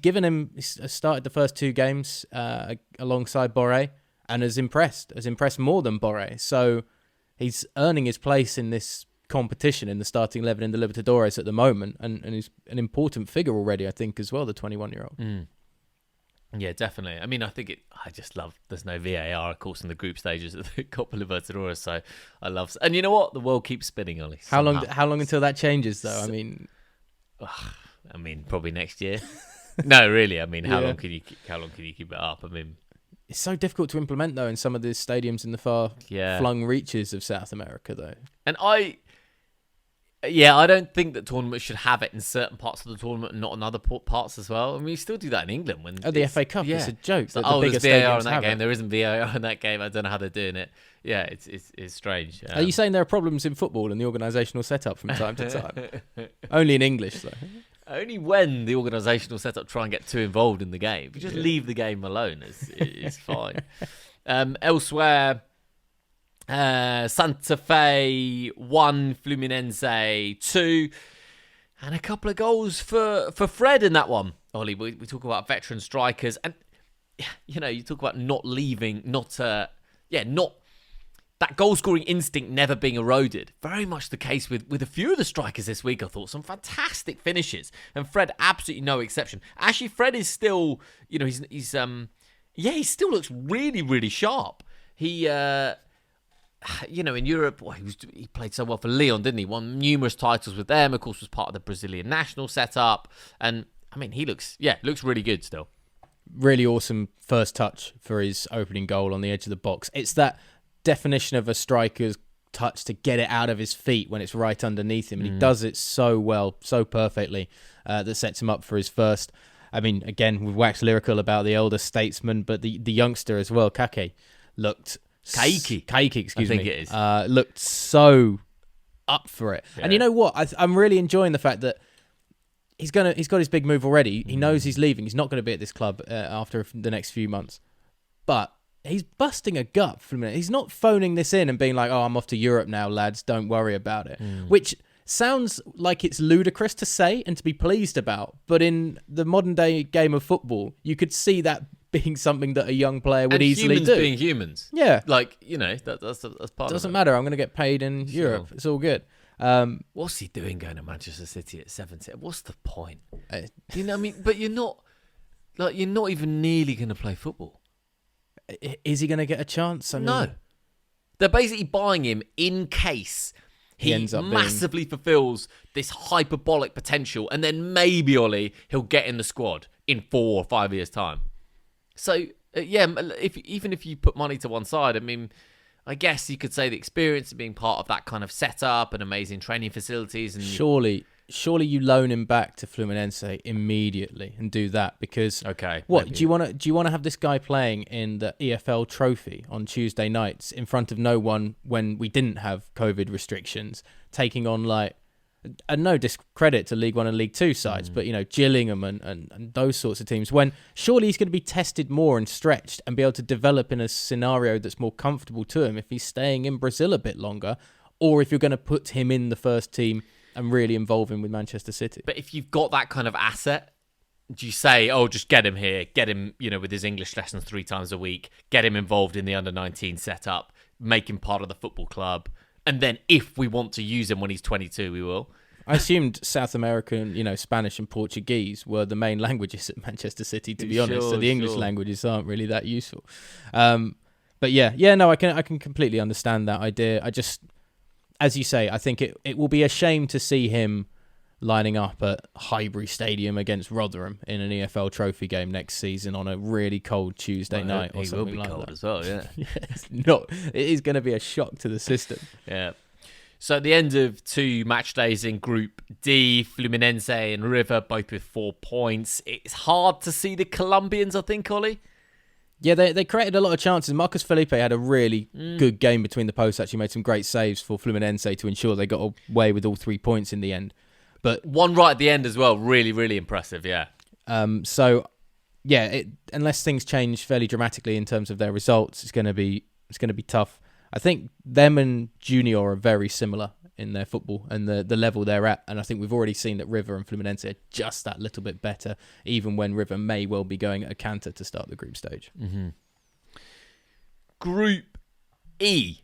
started the first 2 games alongside Borre and has impressed more than Borre. So he's earning his place in this competition in the starting 11 in the Libertadores at the moment, and he's an important figure already, I think, as well, the 21-year-old. Yeah, definitely. I mean, I just love there's no VAR, of course, in the group stages of the Copa Libertadores, so I love. And you know what? The world keeps spinning, Ollie. How long until that changes, though? I mean, probably next year. No, really. I mean, how long can you keep it up? I mean, it's so difficult to implement, though, in some of the stadiums in the far-flung reaches of South America, though. And I don't think that tournaments should have it in certain parts of the tournament and not in other parts as well. I mean, you still do that in England. When the FA Cup, it's a joke. There's VAR in that game. There isn't VAR in that game. I don't know how they're doing it. Yeah, it's strange. Are you saying there are problems in football and the organisational setup from time to time? Only in English, though. Only when the organisational setup try and get too involved in the game. If you just leave the game alone, it's fine. Elsewhere, Santa Fe 1, Fluminense 2, and a couple of goals for Fred in that one. Ollie, we talk about veteran strikers, and you talk about not that goal-scoring instinct never being eroded. Very much the case with a few of the strikers this week, I thought. Some fantastic finishes. And Fred, absolutely no exception. Actually, Fred is still, he still looks really, really sharp. He, in Europe, he played so well for Lyon, didn't he? Won numerous titles with them. Of course, was part of the Brazilian national setup. And, I mean, he looks really good still. Really awesome first touch for his opening goal on the edge of the box. It's that definition of a striker's touch to get it out of his feet when it's right underneath him, and he does it so well, so perfectly, that sets him up for his first. I mean, again, we've waxed lyrical about the elder statesman, but the youngster as well, Kaiki, excuse me, looked so up for it. Yeah. And you know what? I'm really enjoying the fact that he's got his big move already. He knows he's leaving. He's not going to be at this club after the next few months, but he's busting a gut for a minute. He's not phoning this in and being like, "Oh, I'm off to Europe now, lads. Don't worry about it." Which sounds like it's ludicrous to say and to be pleased about. But in the modern day game of football, you could see that being something that a young player would easily humans do. Being humans. Yeah. Like, that's part of it. Doesn't matter. I'm going to get paid in Europe. It's all good. What's he doing going to Manchester City at 70? What's the point? You know what I mean? But you're not even nearly going to play football. Is he going to get a chance? No. They're basically buying him in case he ends up massively fulfills this hyperbolic potential, and then maybe, Ollie, he'll get in the squad in 4 or 5 years' time. So, even if you put money to one side, I mean, I guess you could say the experience of being part of that kind of setup and amazing training facilities. And surely you loan him back to Fluminense immediately and do that, because what maybe. Do you want to have this guy playing in the EFL Trophy on Tuesday nights in front of no one when we didn't have COVID restrictions, taking on and no discredit to League One and League Two sides, but Gillingham and those sorts of teams, when surely he's going to be tested more and stretched and be able to develop in a scenario that's more comfortable to him if he's staying in Brazil a bit longer, or if you're going to put him in the first team and really involve him with Manchester City. But if you've got that kind of asset, do you say, just get him here, get him, with his English lessons 3 times a week, get him involved in the under-19 setup, make him part of the football club, and then if we want to use him when he's 22, we will? I assumed South American, Spanish and Portuguese were the main languages at Manchester City, to be honest. So the English languages aren't really that useful. But I can completely understand that idea. I just, as you say, I think it will be a shame to see him lining up at Highbury Stadium against Rotherham in an EFL Trophy game next season on a really cold Tuesday night or something like that. He will be cold as well, yeah. It is going to be a shock to the system. Yeah. So at the end of 2 match days in Group D, Fluminense and River both with 4 points. It's hard to see the Colombians, I think, Ollie. Yeah, they created a lot of chances. Marcus Felipe had a really good game between the posts, actually made some great saves for Fluminense to ensure they got away with all 3 points in the end. But one right at the end as well, really, really impressive, yeah. Unless things change fairly dramatically in terms of their results, it's going to be tough. I think them and Junior are very similar in their football and the level they're at, and I think we've already seen that River and Fluminense are just that little bit better, even when River may well be going at a canter to start the group stage. Mm-hmm. Group E,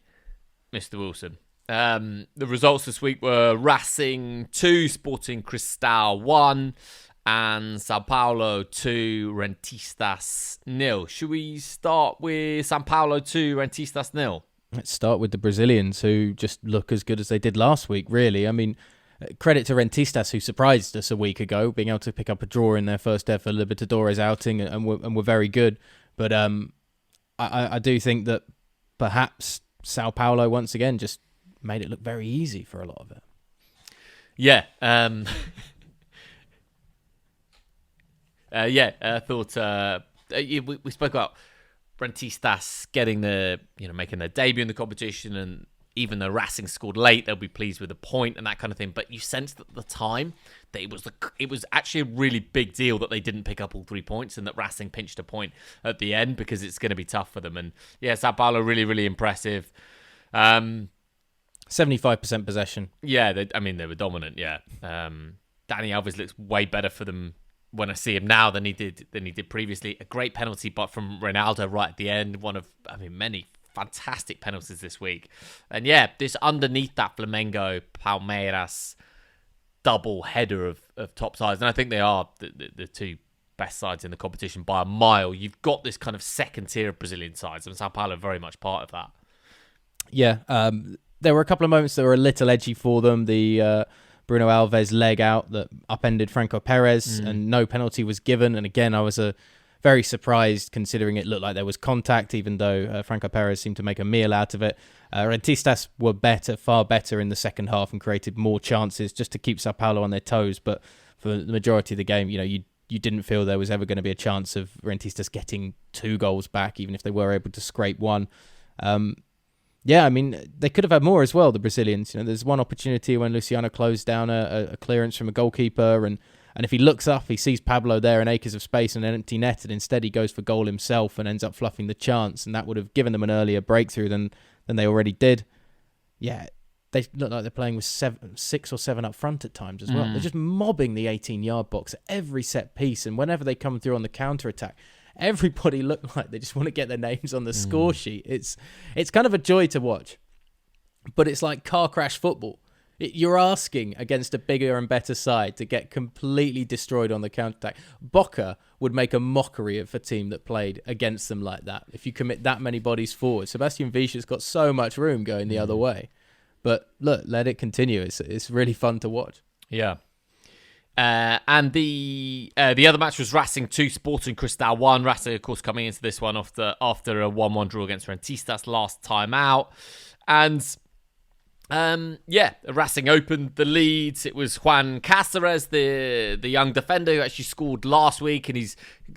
Mr. Wilson. The results this week were Racing 2, Sporting Cristal 1, and Sao Paulo 2, Rentistas 0. Should we start with Sao Paulo 2, Rentistas 0? Let's start with the Brazilians, who just look as good as they did last week, really. I mean, credit to Rentistas, who surprised us a week ago, being able to pick up a draw in their first ever Libertadores outing, and were very good. But I do think that perhaps Sao Paulo, once again, just made it look very easy for a lot of it. Yeah. I thought we spoke about Rentistas getting making their debut in the competition, and even though Racing scored late, they'll be pleased with a point and that kind of thing. But you sensed at the time that it was actually a really big deal that they didn't pick up all 3 points and that Racing pinched a point at the end, because it's going to be tough for them. And yeah, Sao Paulo really, really impressive. 75% possession. Yeah, they were dominant. Yeah, Dani Alves looks way better for them when I see him now than he did previously. A great penalty, but from Ronaldo right at the end. One of many fantastic penalties this week. And yeah, this underneath that Flamengo Palmeiras double header of top sides, and I think they are the 2 best sides in the competition by a mile. You've got this kind of second tier of Brazilian sides, and Sao Paulo are very much part of that. Yeah, there were a couple of moments that were a little edgy for them. The Bruno Alves leg out that upended Franco Perez, and no penalty was given. And again, I was very surprised, considering it looked like there was contact, even though Franco Perez seemed to make a meal out of it. Rentistas were far better in the second half, and created more chances just to keep Sao Paulo on their toes. But for the majority of the game, you didn't feel there was ever going to be a chance of Rentistas getting 2 goals back, even if they were able to scrape 1. They could have had more as well, the Brazilians. There's one opportunity when Luciano closed down a clearance from a goalkeeper, and And if he looks up, he sees Pablo there in acres of space and an empty net, and instead he goes for goal himself and ends up fluffing the chance, and that would have given them an earlier breakthrough than they already did. Yeah, they look like they're playing with 6 or 7 up front at times as well. They're just mobbing the 18-yard box at every set piece, and whenever they come through on the counter-attack, everybody look like they just want to get their names on the score sheet. It's kind of a joy to watch, but it's like car crash football. You're asking against a bigger and better side to get completely destroyed on the counter-attack. Boca would make a mockery of a team that played against them like that if you commit that many bodies forward. Sebastian Visha's got so much room going the other way. But look, let it continue. It's really fun to watch. Yeah. And the other match was Racing 2, Sporting Cristal 1. Racing, of course, coming into this one after a 1-1 draw against Rentistas last time out. And Racing opened the leads. It was Juan Cáceres, the young defender who actually scored last week, and he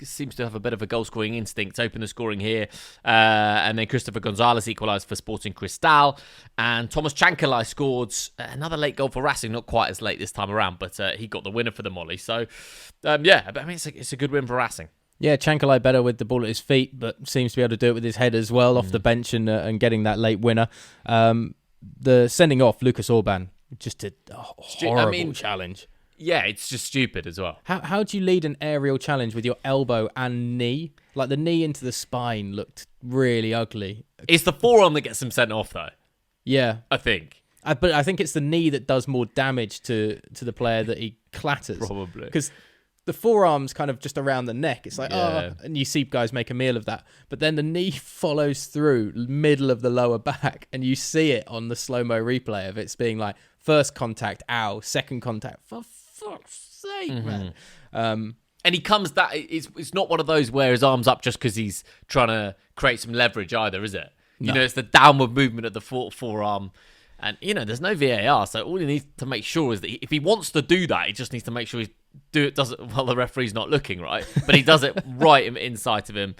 seems to have a bit of a goal-scoring instinct. Opened the scoring here, and then Christopher Gonzalez equalised for Sporting Cristal, and Thomas Chancalay scored another late goal for Racing. Not quite as late this time around, but he got the winner for them, Ollie. So, I mean, it's a good win for Racing. Yeah, Chancalay better with the ball at his feet, but seems to be able to do it with his head as well off the bench and getting that late winner. The sending off Lucas Orban, just a horrible challenge. Yeah, it's just stupid as well. How do you lead an aerial challenge with your elbow and knee? Like the knee into the spine looked really ugly. It's the forearm that gets him sent off, though. Yeah, I think. But I think it's the knee that does more damage to the player that he clatters. Probably. Because the forearm's kind of just around the neck. It's like, and you see guys make a meal of that. But then the knee follows through middle of the lower back, and you see it on the slow-mo replay of it's being like, first contact, ow, second contact, for fuck's sake, man. And he comes that, it's not one of those where his arm's up just because he's trying to create some leverage either, is it? No. You know, it's the downward movement of the forearm. And, you know, there's no VAR, so all he needs to make sure is that if he wants to do that, he just needs to make sure does it while the referee's not looking, right? But he does it right in sight of him.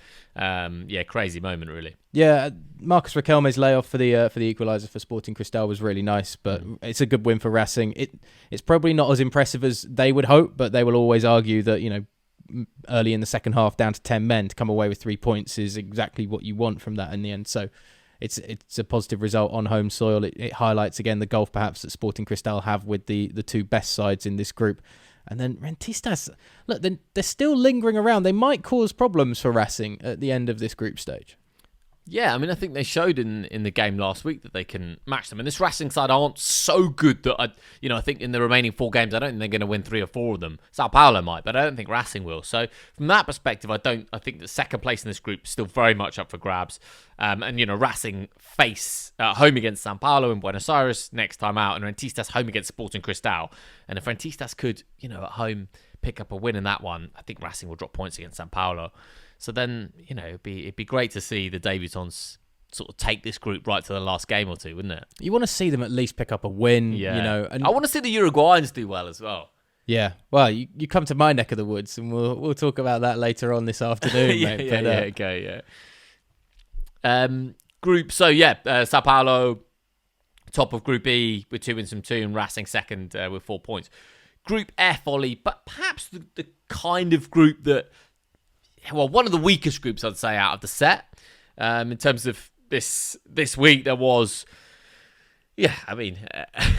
Crazy moment, really. Yeah, Marcus Riquelme's layoff for the equaliser for Sporting Cristal was really nice, but it's a good win for Racing. It's probably not as impressive as they would hope, but they will always argue that, you know, early in the second half, down to 10 men, to come away with 3 points is exactly what you want from that in the end. So it's a positive result on home soil. It highlights again the gulf perhaps that Sporting Cristal have with the two best sides in this group. And then Rentistas, look, they're still lingering around. They might cause problems for Racing at the end of this group stage. Yeah, I mean, I think they showed in the game last week that they can match them. And this Racing side aren't so good that I think in the remaining 4 games, I don't think they're going to win 3 or 4 of them. Sao Paulo might, but I don't think Racing will. So from that perspective, I think that second place in this group is still very much up for grabs. And you know, Racing face home against Sao Paulo in Buenos Aires next time out, and Rentistas home against Sporting Cristal. And if Rentistas could, you know, at home pick up a win in that one, I think Racing will drop points against Sao Paulo. So then, you know, it'd be great to see the debutants sort of take this group right to the last game or two, wouldn't it? You want to see them at least pick up a win, you know. And I want to see the Uruguayans do well as well. Yeah, well, you come to my neck of the woods, and we'll talk about that later on this afternoon, mate. Okay. Sao Paulo, top of Group E with 2 wins from 2, and Racing second with 4 points. Group F, Ollie, but perhaps the kind of group that, well, one of the weakest groups, I'd say, out of the set. In terms of this week, there was,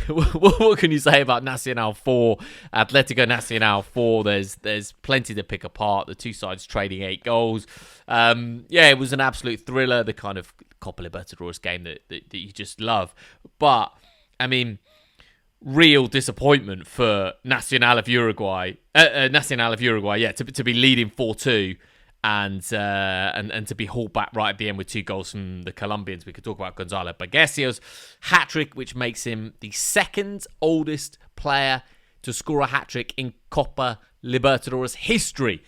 what can you say about Nacional 4, Atlético Nacional 4? There's plenty to pick apart. The two sides trading 8 goals. It was an absolute thriller, the kind of Copa Libertadores game that you just love. But, I mean, real disappointment for Nacional of Uruguay, to be leading 4-2 and to be hauled back right at the end with 2 goals from the Colombians. We could talk about Gonzalo Burguesio's hat-trick, which makes him the second oldest player to score a hat-trick in Copa Libertadores history.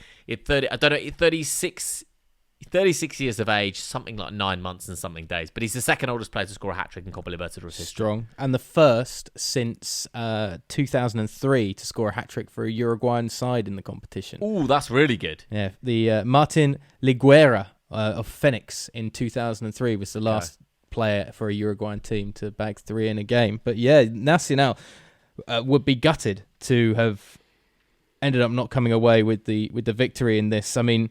36 years of age, something like 9 months and something days. But he's the second oldest player to score a hat-trick in Copa Libertadores history. Strong. And the first since 2003 to score a hat-trick for a Uruguayan side in the competition. Ooh, that's really good. Yeah, the Martin Liguera of Phoenix in 2003 was the last player for a Uruguayan team to bag 3 in a game. But yeah, Nacional would be gutted to have ended up not coming away with the victory in this. I mean,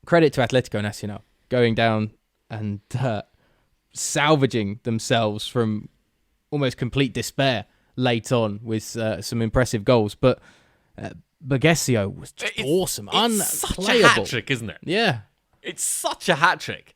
credit to Atletico Nacional going down and salvaging themselves from almost complete despair late on with some impressive goals. But Borgesio was just awesome. It's such a hat-trick, isn't it? Yeah. It's such a hat-trick.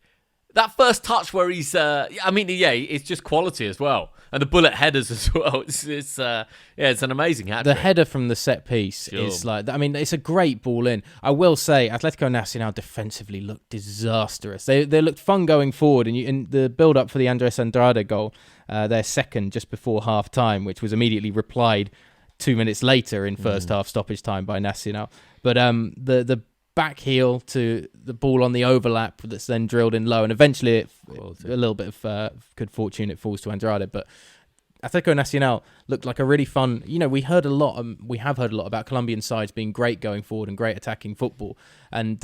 That first touch where he's... it's just quality as well. And the bullet headers as well. It's an amazing hat-trick. The header from the set piece is like... I mean, it's a great ball in. I will say, Atletico Nacional defensively looked disastrous. They looked fun going forward. And in the build-up for the Andres Andrade goal, their second just before half-time, which was immediately replied 2 minutes later in first half stoppage time by Nacional. But the back heel to the ball on the overlap that's then drilled in low, and eventually a little bit of good fortune, it falls to Andrade. But Atletico Nacional looked like a really fun... we have heard a lot about Colombian sides being great going forward and great attacking football. And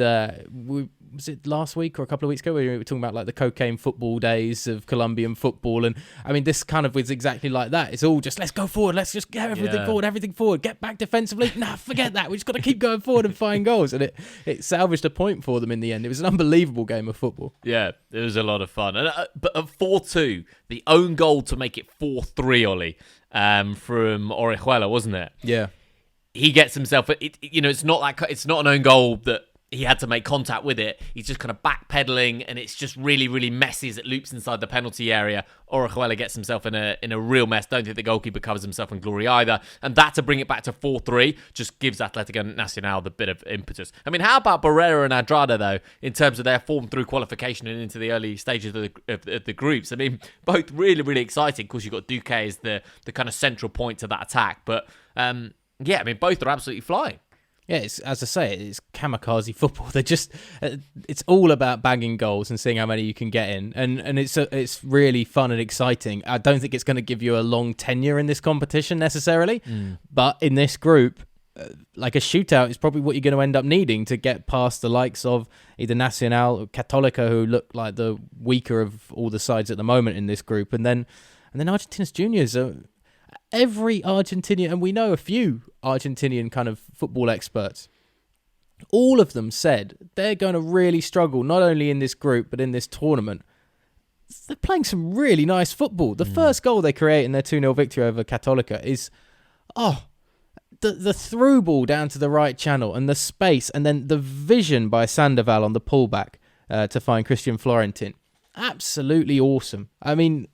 was it last week or a couple of weeks ago we were talking about like the cocaine football days of Colombian football? And I mean, this kind of was exactly like that. It's all just, let's go forward, let's just get everything forward, get back defensively. Nah, forget that. We just got to keep going forward and find goals. And it salvaged a point for them in the end. It was an unbelievable game of football. Yeah, it was a lot of fun. And but at 4-2, the own goal to make it 4-3, Ollie, from Orejuela, wasn't it? Yeah. He gets himself... it's not an own goal that he had to make contact with it. He's just kind of backpedaling, and it's just really, really messy as it loops inside the penalty area. Orejuela gets himself in a real mess. Don't think the goalkeeper covers himself in glory either. And that, to bring it back to 4-3, just gives Atletico Nacional the bit of impetus. I mean, how about Barrera and Andrade, though, in terms of their form through qualification and into the early stages of the groups? I mean, both really, really exciting. Of course, you've got Duque as the kind of central point to that attack. But, both are absolutely flying. Yeah, it's, as I say, it's kamikaze football. They're just, it's all about bagging goals and seeing how many you can get in, and it's really fun and exciting. I don't think it's going to give you a long tenure in this competition necessarily, but in this group, like a shootout is probably what you're going to end up needing to get past the likes of either Nacional or Católica, who look like the weaker of all the sides at the moment in this group, and then Argentina's juniors are. Every Argentinian, and we know a few Argentinian kind of football experts, all of them said they're going to really struggle, not only in this group, but in this tournament. They're playing some really nice football. The first goal they create in their 2-0 victory over Católica is, the through ball down to the right channel and the space, and then the vision by Sandoval on the pullback to find Christian Florentin. Absolutely awesome. I mean...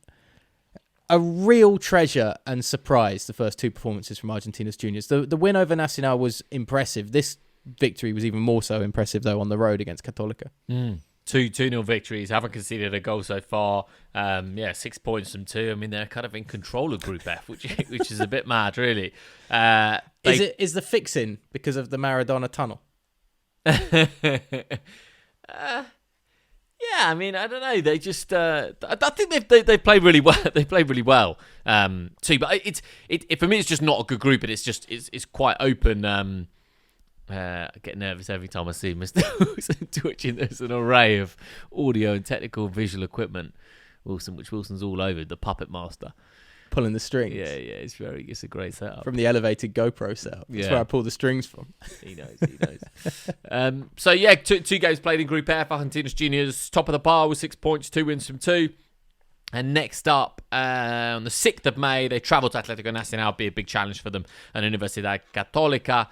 a real treasure and surprise, the first two performances from Argentina's juniors. The win over Nacional was impressive. This victory was even more so impressive, though, on the road against Católica. 2-0 victories, haven't conceded a goal so far. 6 points from 2. I mean, they're kind of in control of Group F, which is a bit mad, really. Is the fixing because of the Maradona tunnel? Yeah, I mean, I don't know. They just, I think they played really well. They played really well too. But it for me, it's just not a good group, and it's quite open. I get nervous every time I see Mr. Wilson twitching. There's an array of audio and technical and visual equipment. Wilson's all over, the puppet master. Pulling the strings. Yeah, it's a great setup. From the elevated GoPro setup. That's where I pull the strings from. He knows. Two games played in Group F. Argentina's juniors, top of the bar with 6 points, 2 wins from 2. And next up, on the 6th of May, they travel to Atlético Nacional, be a big challenge for them, and Universidad Católica.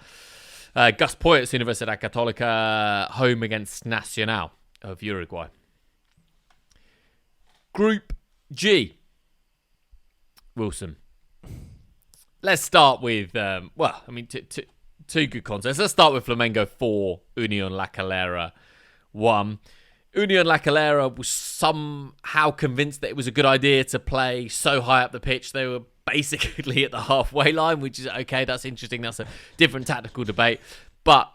Gus Poyet's Universidad Católica, home against Nacional of Uruguay. Group G. Wilson. Let's start with, two good contests. Let's start with Flamengo 4, Unión La Calera 1. Unión La Calera was somehow convinced that it was a good idea to play so high up the pitch. They were basically at the halfway line, which is okay, that's interesting. That's a different tactical debate. But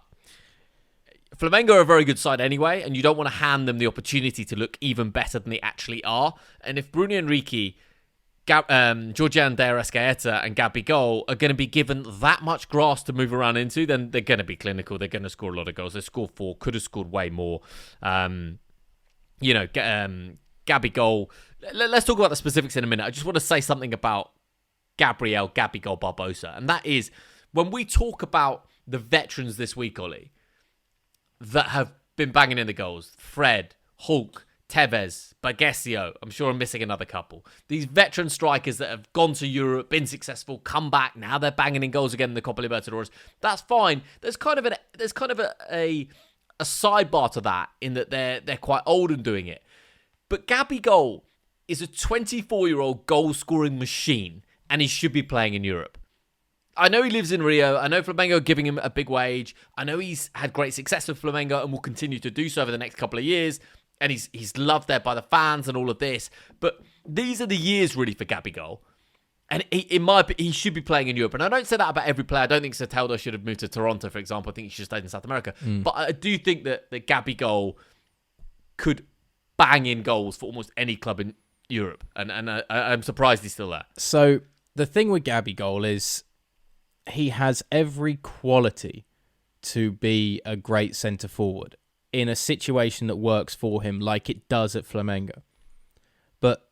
Flamengo are a very good side anyway, and you don't want to hand them the opportunity to look even better than they actually are. And if Bruno Henrique, Georgian de Arrascaeta and Gabi Gol are going to be given that much grass to move around into, then they're going to be clinical. They're going to score a lot of goals. They scored 4, could have scored way more. Gabi Gol. Let's talk about the specifics in a minute. I just want to say something about Gabi Gol Barbosa, and that is when we talk about the veterans this week, Ollie, that have been banging in the goals, Fred, Hulk, Tevez, Bagesio, I'm sure I'm missing another couple. These veteran strikers that have gone to Europe, been successful, come back, now they're banging in goals again in the Copa Libertadores. That's fine. There's kind of a sidebar to that in that they're quite old and doing it. But Gabi Gol is a 24-year-old goal-scoring machine, and he should be playing in Europe. I know he lives in Rio. I know Flamengo are giving him a big wage. I know he's had great success with Flamengo and will continue to do so over the next couple of years. And he's loved there by the fans and all of this. But these are the years really for Gabi Gol. And he should be playing in Europe. And I don't say that about every player. I don't think Soteldo should have moved to Toronto, for example. I think he should have stayed in South America. But I do think that Gabi Gol could bang in goals for almost any club in Europe. And I'm surprised he's still there. So the thing with Gabi Gol is he has every quality to be a great centre forward in a situation that works for him like it does at Flamengo. But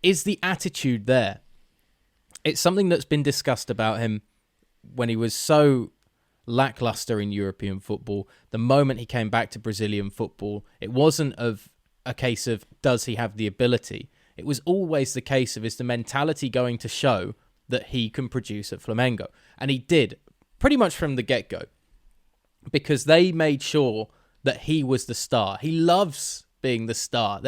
is the attitude there? It's something that's been discussed about him when he was so lackluster in European football. The moment he came back to Brazilian football, it wasn't a case of does he have the ability? It was always the case of is the mentality going to show that he can produce at Flamengo? And he did, pretty much from the get-go, because they made sure that he was the star. He loves being the star.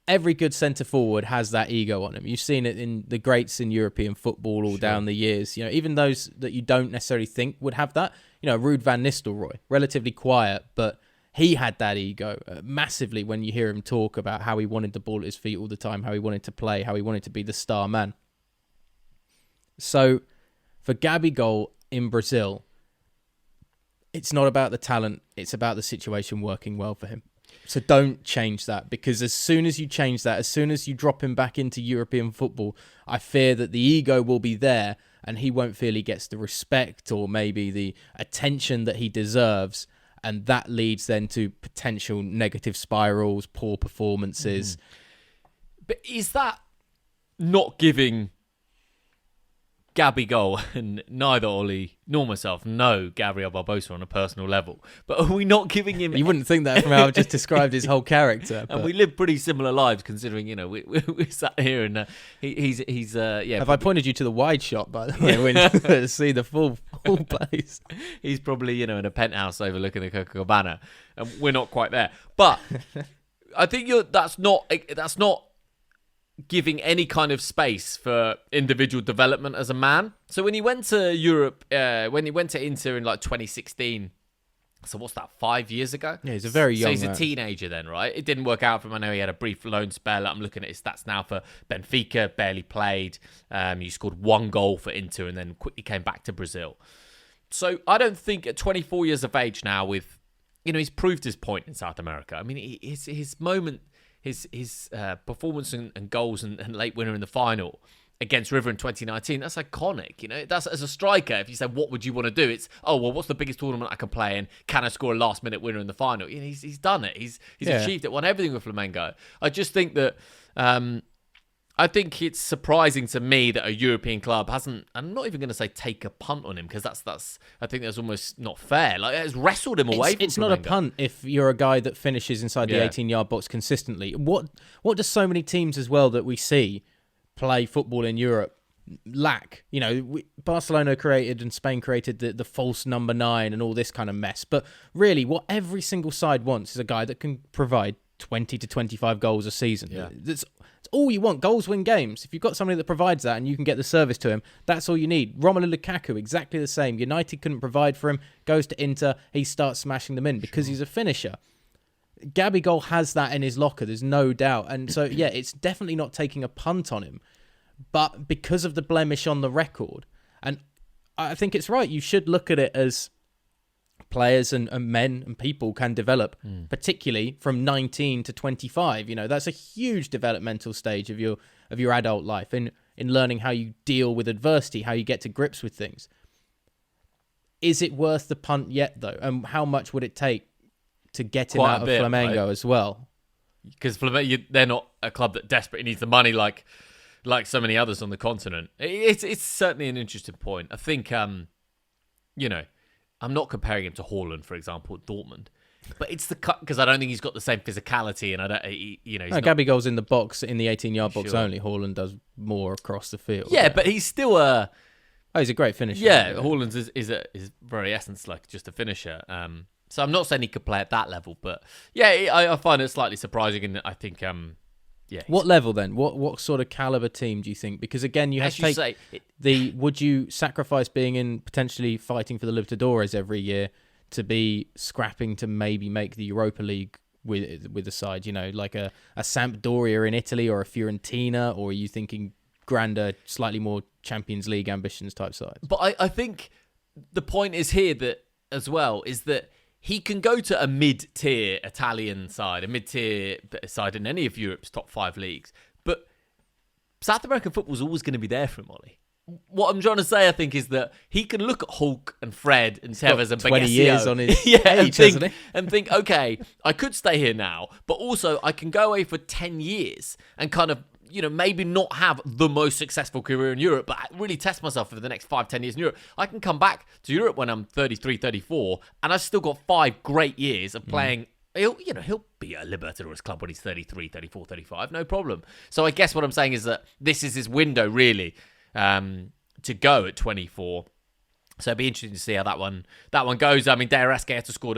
Every good centre-forward has that ego on him. You've seen it in the greats in European football all down the years. Even those that you don't necessarily think would have that. Ruud van Nistelrooy, relatively quiet, but he had that ego massively when you hear him talk about how he wanted the ball at his feet all the time, how he wanted to play, how he wanted to be the star man. So for Gabi Gol in Brazil, it's not about the talent, it's about the situation working well for him. So don't change that, because as soon as you change that, as soon as you drop him back into European football, I fear that the ego will be there and he won't feel he gets the respect or maybe the attention that he deserves. And that leads then to potential negative spirals, poor performances. But is that not giving Gabi Gol, and neither Ollie nor myself know Gabriel Barbosa on a personal level, but are we not giving him... You wouldn't think that from how I've just described his whole character. And we live pretty similar lives, considering, we sat here and he's yeah. Have I pointed you to the wide shot, by the way, when you see the full place? He's probably, in a penthouse overlooking the Copacabana, and we're not quite there. But I think that's not giving any kind of space for individual development as a man. So when he went to Europe, when he went to Inter in 2016, so what's that, 5 years ago? Yeah, he's a very young So he's man. a teenager then, right? It didn't work out for him. I know he had a brief loan spell. I'm looking at his stats now for Benfica, barely played. He scored 1 goal for Inter and then quickly came back to Brazil. So I don't think at 24 years of age now with, he's proved his point in South America. I mean, his moment... His performance and goals and late winner in the final against River in 2019, that's iconic. That's as a striker, if you said, what would you want to do? It's, what's the biggest tournament I can play in? Can I score a last-minute winner in the final? He's done it. He's achieved it, won everything with Flamengo. I just think that... I think it's surprising to me that a European club hasn't, I'm not even going to say take a punt on him, because I think that's almost not fair. It's wrestled him away from It's not a punt if you're a guy that finishes inside the 18-yard box consistently. What do so many teams as well that we see play football in Europe lack? Barcelona created and Spain created the false number 9 and all this kind of mess. But really, what every single side wants is a guy that can provide 20 to 25 goals a season. Yeah. That's all you want. Goals win games. If you've got somebody that provides that and you can get the service to him, that's all you need. Romelu Lukaku, exactly the same. United couldn't provide for him, goes to Inter, he starts smashing them in because he's a finisher. Gabi Gol has that in his locker, there's no doubt. And so, yeah, it's definitely not taking a punt on him. But because of the blemish on the record, and I think it's right, you should look at it as players and men and people can develop, particularly from 19 to 25. That's a huge developmental stage of your adult life in learning how you deal with adversity, how you get to grips with things. Is it worth the punt yet, though? And how much would it take to get him out of Flamengo, right? As well? Because Flamengo, they're not a club that desperately needs the money like like so many others on the continent. It's certainly an interesting point. I think, you know, I'm not comparing him to Haaland, for example, at Dortmund. But it's because I don't think he's got the same physicality, and I don't, you know. Gabi Gol's in the box, in the 18-yard box only. Haaland does more across the field. Yeah, but he's still a. Oh, he's a great finisher. Yeah, Haaland is very essence like just a finisher. So I'm not saying he could play at that level, but yeah, I find it slightly surprising, and I think yeah. What level then? What sort of caliber team do you think? Because again, you have to take would you sacrifice being in potentially fighting for the Libertadores every year to be scrapping to maybe make the Europa League with a side, you know, like a Sampdoria in Italy or a Fiorentina, or are you thinking grander, slightly more Champions League ambitions type sides? But I think the point is here that as well is that he can go to a mid-tier Italian side, a mid-tier side in any of Europe's top 5 leagues, but South American football is always going to be there for him, Ollie. What I'm trying to say, I think, is that he can look at Hulk and Fred and Tevez and 20 years on his age, and think, okay, I could stay here now, but also I can go away for 10 years and kind of, you know, maybe not have the most successful career in Europe, but really test myself for the next 5-10 years in Europe. I can come back to Europe when I'm 33, 34, and I've still got 5 great years of playing. He'll be a Libertadores club when he's 33, 34, 35, no problem. So I guess what I'm saying is that this is his window, really, to go at 24. So it'd be interesting to see how that one goes. I mean, De Arrascaeta scored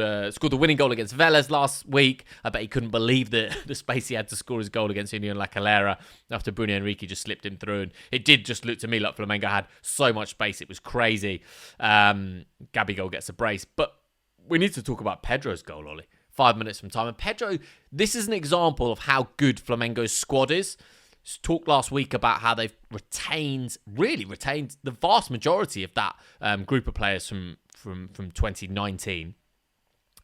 the winning goal against Vélez last week. I bet he couldn't believe the space he had to score his goal against Union La Calera after Bruno Henrique just slipped him through. And it did just look to me like Flamengo had so much space. It was crazy. Gabi Gol gets a brace. But we need to talk about Pedro's goal, Ollie. 5 minutes from time. And Pedro, this is an example of how good Flamengo's squad is. Talked last week about how they've retained the vast majority of that group of players from 2019.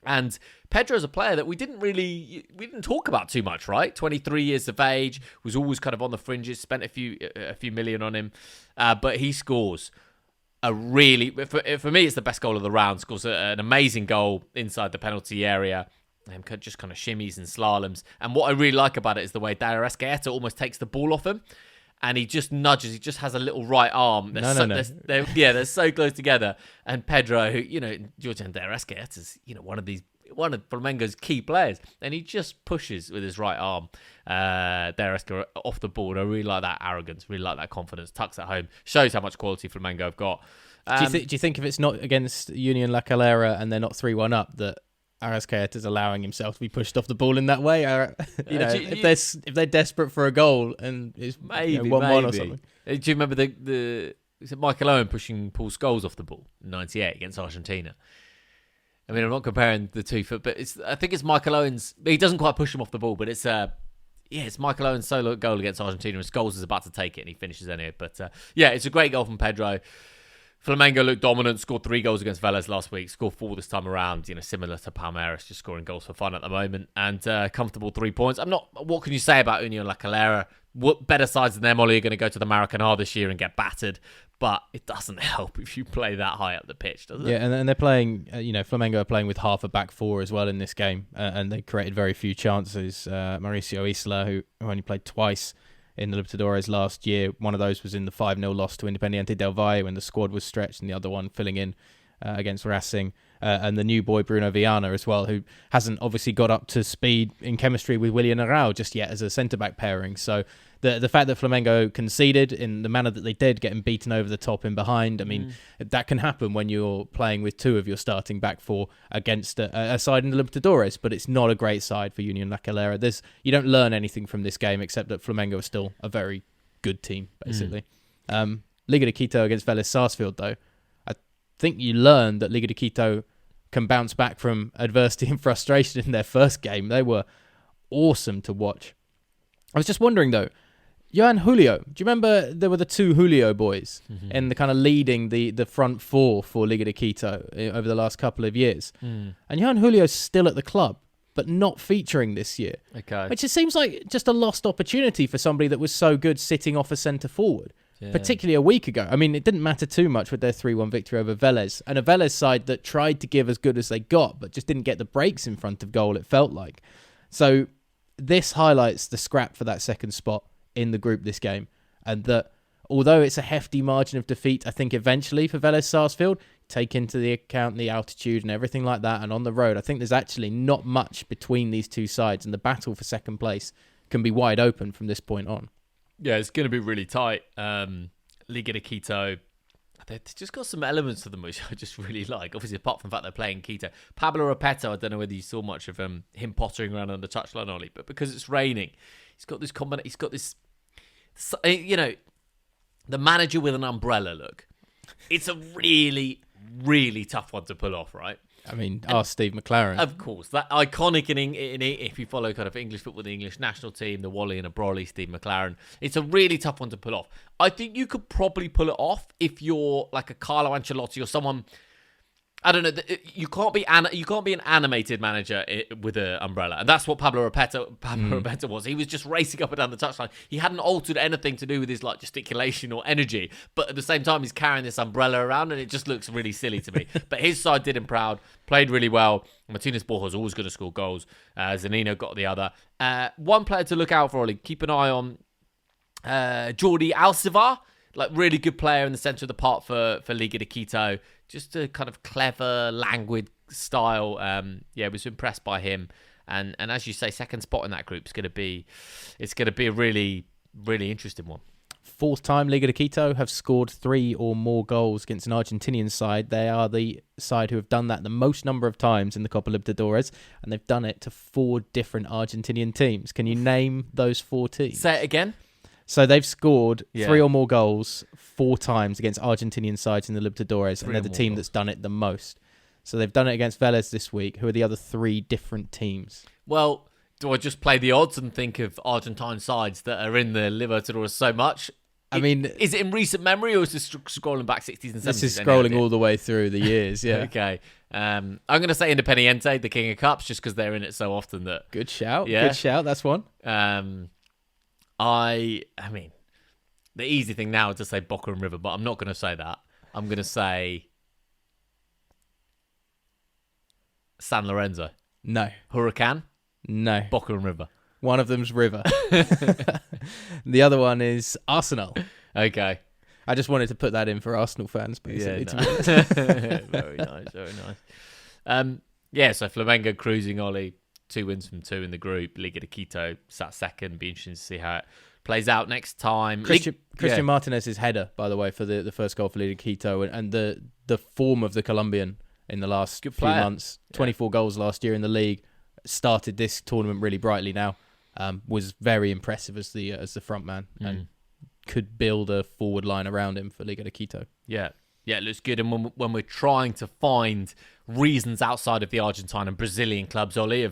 And Pedro is a player that we didn't talk about too much, right? 23 years of age, was always kind of on the fringes, spent a few million on him, but he scores a really, for me, it's the best goal of the round. Scores an amazing goal inside the penalty area. Just kind of shimmies and slaloms. And what I really like about it is the way De Arrascaeta almost takes the ball off him. And he just nudges. He just has a little right arm. They're so close together. And Pedro, who, you know, Jorge De Arrascaeta is, you know, one of Flamengo's key players. And he just pushes with his right arm De Arrascaeta off the ball. And I really like that arrogance, really like that confidence. Tucks at home. Shows how much quality Flamengo have got. Do you think if it's not against Union La Calera and they're not 3-1 up, that Arrascaeta is allowing himself to be pushed off the ball in that way? If they're desperate for a goal and it's maybe 1-1 or something. Do you remember is it Michael Owen pushing Paul Scholes off the ball in '98 against Argentina? I mean, I'm not comparing the two, but I think it's Michael Owen's. He doesn't quite push him off the ball, but it's Michael Owen's solo goal against Argentina, and Scholes is about to take it, and he finishes anyway. But it's a great goal from Pedro. Flamengo looked dominant, scored 3 goals against Vélez last week, scored 4 this time around, you know, similar to Palmeiras, just scoring goals for fun at the moment, and comfortable 3 points. What can you say about Union La Calera? What better sides than them, Ollie, are going to go to the Maracanã this year and get battered, but it doesn't help if you play that high up the pitch, does it? Yeah, and they're playing, Flamengo are playing with half a back four as well in this game, and they created very few chances. Mauricio Isla, who only played twice in the Libertadores last year. One of those was in the 5-0 loss to Independiente del Valle when the squad was stretched, and the other one filling in against Racing. And the new boy, Bruno Viana, as well, who hasn't obviously got up to speed in chemistry with Willian Arau just yet as a centre-back pairing. So the fact that Flamengo conceded in the manner that they did, getting beaten over the top and behind, I mean, that can happen when you're playing with 2 of your starting back 4 against a side in the Libertadores, but it's not a great side for Union La Calera. You don't learn anything from this game except that Flamengo is still a very good team, basically. Liga de Quito against Vélez Sarsfield, though, I think you learn that Liga de Quito can bounce back from adversity and frustration in their first game. They were awesome to watch. I was just wondering, though, Johan Julio, do you remember there were the 2 Julio boys in the kind of leading the front 4 for Liga de Quito over the last couple of years? And Johan Julio's still at the club, but not featuring this year. Okay. Which it seems like just a lost opportunity for somebody that was so good sitting off a centre forward. Yeah. Particularly a week ago. I mean, it didn't matter too much with their 3-1 victory over Vélez, and a Vélez side that tried to give as good as they got, but just didn't get the breaks in front of goal, it felt like. So this highlights the scrap for that second spot in the group this game. and that although it's a hefty margin of defeat, I think eventually for Vélez Sarsfield, take into the account the altitude and everything like that, and on the road, I think there's actually not much between these two sides, and the battle for second place can be wide open from this point on. Yeah, it's going to be really tight. Liga de Quito, they've just got some elements to them which I just really like. Obviously, apart from the fact they're playing Quito. Pablo Repeto, I don't know whether you saw much of him pottering around on the touchline, Ollie, but because it's raining, he's got this combination. He's got this, the manager with an umbrella look. It's a really, really tough one to pull off, right? I mean, ask Steve McLaren. Of course, that iconic in if you follow kind of English football, the English national team, the Wally and a Brolly, Steve McLaren. It's a really tough one to pull off. I think you could probably pull it off if you're like a Carlo Ancelotti or someone. I don't know. You can't be an animated manager with an umbrella, and that's what Pablo Repeto was. He was just racing up and down the touchline. He hadn't altered anything to do with his like gesticulation or energy, but at the same time, he's carrying this umbrella around, and it just looks really silly to me. But his side did him proud, played really well. Martinez Borja's always going to score goals. Zanino got the other. One player to look out for, Ollie. Keep an eye on Jordi Alcivar. Like, really good player in the centre of the park for Liga de Quito. Just a kind of clever, languid style. I was impressed by him. And as you say, second spot in that group is going to be a really, really interesting one. Fourth time Liga de Quito have scored 3 or more goals against an Argentinian side. They are the side who have done that the most number of times in the Copa Libertadores, and they've done it to 4 different Argentinian teams. Can you name those 4 teams? Say it again. So they've scored 3 or more goals 4 times against Argentinian sides in the Libertadores, and they're the team that's done it the most. So they've done it against Vélez this week. Who are the other 3 different teams? Well, do I just play the odds and think of Argentine sides that are in the Libertadores so much? I mean, is it in recent memory, or is this scrolling back 60s and 70s? This is scrolling all the way through the years, yeah. Okay. I'm going to say Independiente, the King of Cups, just because they're in it so often. Good shout. Yeah. Good shout. That's one. I mean, the easy thing now is to say Boca and River, but I'm not going to say that. I'm going to say San Lorenzo. No. Huracan? No. Boca and River. One of them's River. The other one is Arsenal. Okay. I just wanted to put that in for Arsenal fans, basically. Yeah, very nice, very nice. So Flamengo cruising, Ollie. 2 wins from 2 in the group. Liga de Quito sat second. Be interesting to see how it plays out next time. Christian Martinez's header, by the way, for the first goal for Liga de Quito, and the form of the Colombian in the last few months. 24 goals last year in the league. Started this tournament really brightly now. Was very impressive as the front man and could build a forward line around him for Liga de Quito. Yeah, it looks good. And when we're trying to find reasons outside of the Argentine and Brazilian clubs, Ollie,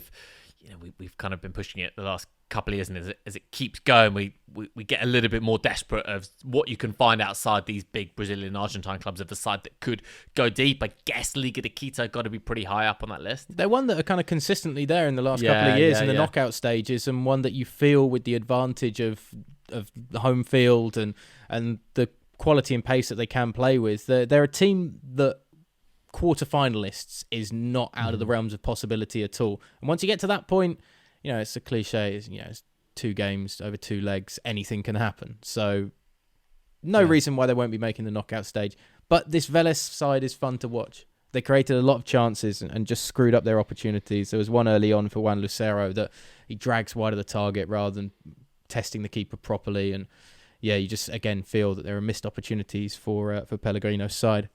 we've kind of been pushing it the last couple of years, and as it keeps going, we get a little bit more desperate of what you can find outside these big Brazilian Argentine clubs of the side that could go deep. I guess Liga de Quito got to be pretty high up on that list. They're one that are kind of consistently there in the last couple of years in the knockout stages, and one that you feel with the advantage of the home field and the quality and pace that they can play with. They're a team that quarterfinalists is not out of the realms of possibility at all. And once you get to that point, it's a cliche. It's 2 games over 2 legs. Anything can happen. So no reason why they won't be making the knockout stage. But this Vélez side is fun to watch. They created a lot of chances and just screwed up their opportunities. There was one early on for Juan Lucero that he drags wide of the target rather than testing the keeper properly. And you just again feel that there are missed opportunities for Pellegrino's side.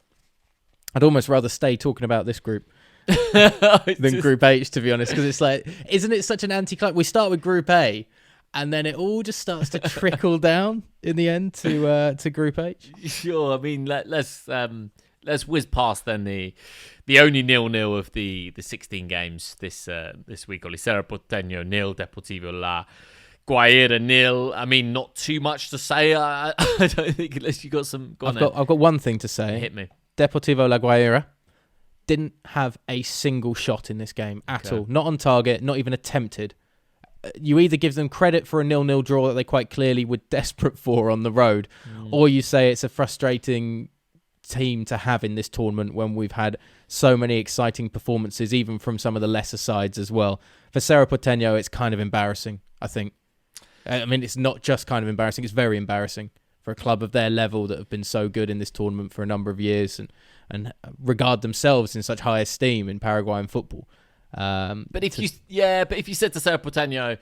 I'd almost rather stay talking about this group than Group H, to be honest, because it's like, isn't it such an anti-climax? We start with Group A, and then it all just starts to trickle down in the end to Group H. Sure. I mean, let's whiz past then the only 0-0 of the 16 games this week. Ollie, Cerro Porteño 0, Deportivo La Guaira 0. I mean, not too much to say. I don't think, unless you got some. I've got one thing to say. Hit me. Deportivo La Guaira didn't have a single shot in this game at all. Not on target, not even attempted. You either give them credit for a 0-0 draw that they quite clearly were desperate for on the road, or you say it's a frustrating team to have in this tournament when we've had so many exciting performances, even from some of the lesser sides as well. For Cerro Porteño, it's kind of embarrassing, I think. I mean, it's not just kind of embarrassing, it's very embarrassing. for a club of their level that have been so good in this tournament for a number of years and regard themselves in such high esteem in Paraguayan football. But if you said to Cerro Porteño,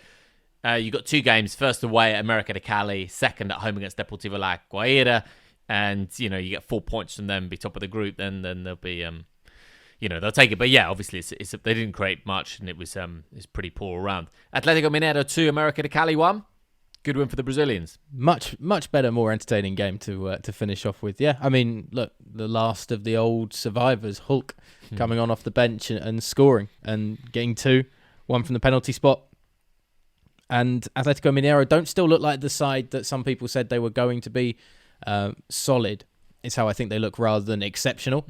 you got 2 games, first away at América de Cali, second at home against Deportivo La Guaira, and you get 4 points from them, be top of the group, then they'll be they'll take it. But yeah, obviously they didn't create much, and it's pretty poor around. Atletico Mineiro 2, América de Cali 1. Good win for the Brazilians. Much better, more entertaining game to finish off with. Yeah, I mean, look, the last of the old survivors, Hulk, coming on off the bench and scoring and getting 2, 1 from the penalty spot. And Atletico Mineiro don't still look like the side that some people said they were going to be. Solid is how I think they look rather than exceptional.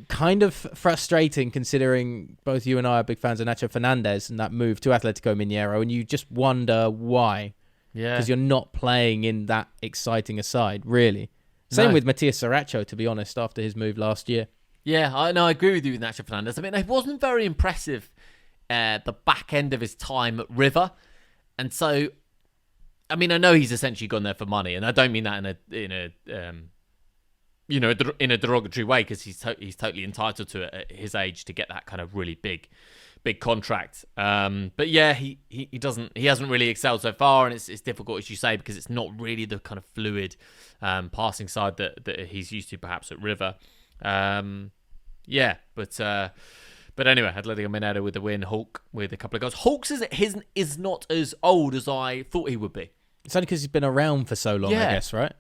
Kind of frustrating considering both you and I are big fans of Nacho Fernandez and that move to Atletico Mineiro, and you just wonder why. Yeah. Because you're not playing in that exciting a side, really. Same with Matias Saracho, to be honest, after his move last year. Yeah, I agree with you with Nacho Fernandez. I mean, it wasn't very impressive the back end of his time at River. And so, I mean, I know he's essentially gone there for money, and I don't mean that in a derogatory way, because he's totally entitled to it at his age to get that kind of really big contract. But yeah, he hasn't really excelled so far, and it's difficult, as you say, because it's not really the kind of fluid passing side that he's used to perhaps at River. But anyway, Atletico Mineiro with the win. Hulk with a couple of goals. Hulk's is not as old as I thought he would be. It's only because he's been around for so long, I guess, right?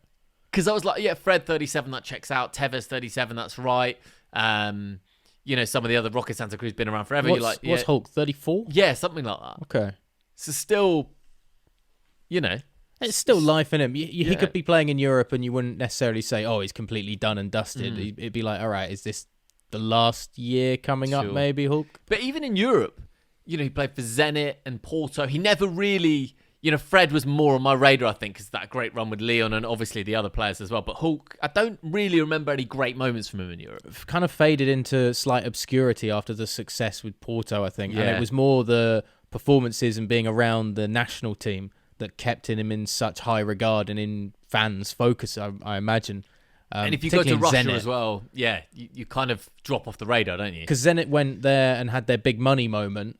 Because I was like, Fred 37, that checks out. Tevez 37, that's right. Some of the other Rocket Santa Cruz been around forever. What's Hulk, 34? Yeah, something like that. Okay. So still, it's still life in him. He could be playing in Europe and you wouldn't necessarily say, oh, he's completely done and dusted. It'd be like, all right, is this the last year coming up, maybe, Hulk? But even in Europe, he played for Zenit and Porto. He never really... Fred was more on my radar, I think, because that great run with Leon and obviously the other players as well. But Hulk, I don't really remember any great moments from him in Europe. Kind of faded into slight obscurity after the success with Porto, I think. Yeah. And it was more the performances and being around the national team that kept him in such high regard and in fans' focus, I imagine. And if you go to Russia Zenit as well, you kind of drop off the radar, don't you? Because Zenit went there and had their big money moment,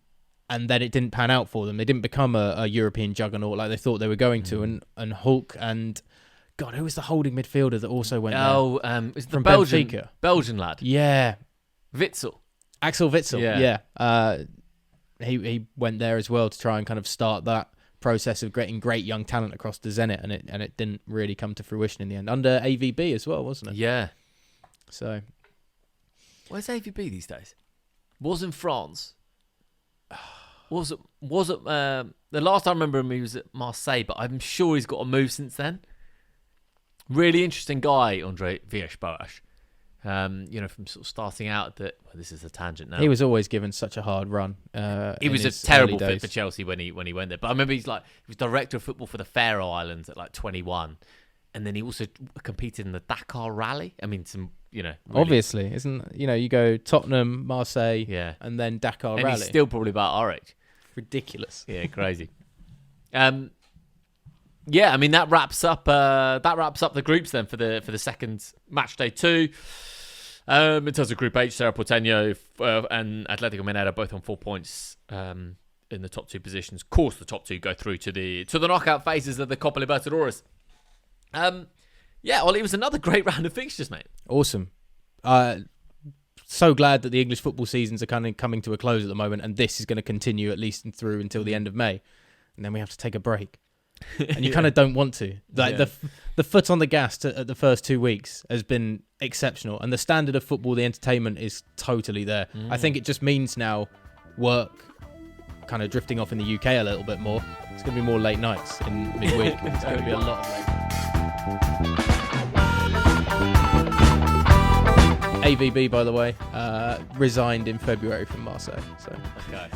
and then it didn't pan out for them. They didn't become a European juggernaut like they thought they were going to. And Hulk and... God, who was the holding midfielder that also went there? Oh, it's the Belgian lad. Yeah. Witsel. Axel Witsel, yeah. He went there as well to try and kind of start that process of getting great young talent across to Zenit, and it didn't really come to fruition in the end. Under AVB as well, wasn't it? Yeah. So... Where's AVB these days? Was in France. Was it the last time I remember him, he was at Marseille, but I'm sure he's got a move since then. Really interesting guy, Andre Villas-Boas. From sort of starting out this is a tangent now. He was always given such a hard run. He was a terrible fit for Chelsea when he went there. But I remember he was director of football for the Faroe Islands at 21. And then he also competed in the Dakar Rally. I mean, really... Obviously, isn't, you go Tottenham, Marseille, and then Dakar Rally. And he's still probably about our age. Ridiculous. Yeah, crazy. I mean, that wraps up the groups then for the second match day 2. In terms of Group H, Cerro Porteño and Atletico Mineiro both on 4 points in the top 2 positions. Of course, the top 2 go through to the knockout phases of the Copa Libertadores. Ollie, it was another great round of fixtures, mate. Awesome. So glad that the English football seasons are kind of coming to a close at the moment, and this is going to continue at least through until the end of May, and then we have to take a break. And you kind of don't want to. The foot on the gas at the first 2 weeks has been exceptional, and the standard of football, the entertainment is totally there. I think it just means now work kind of drifting off in the UK a little bit more. It's going to be more late nights in midweek. It's going to be a lot of late. AVB, by the way, resigned in February from Marseille. So. Okay.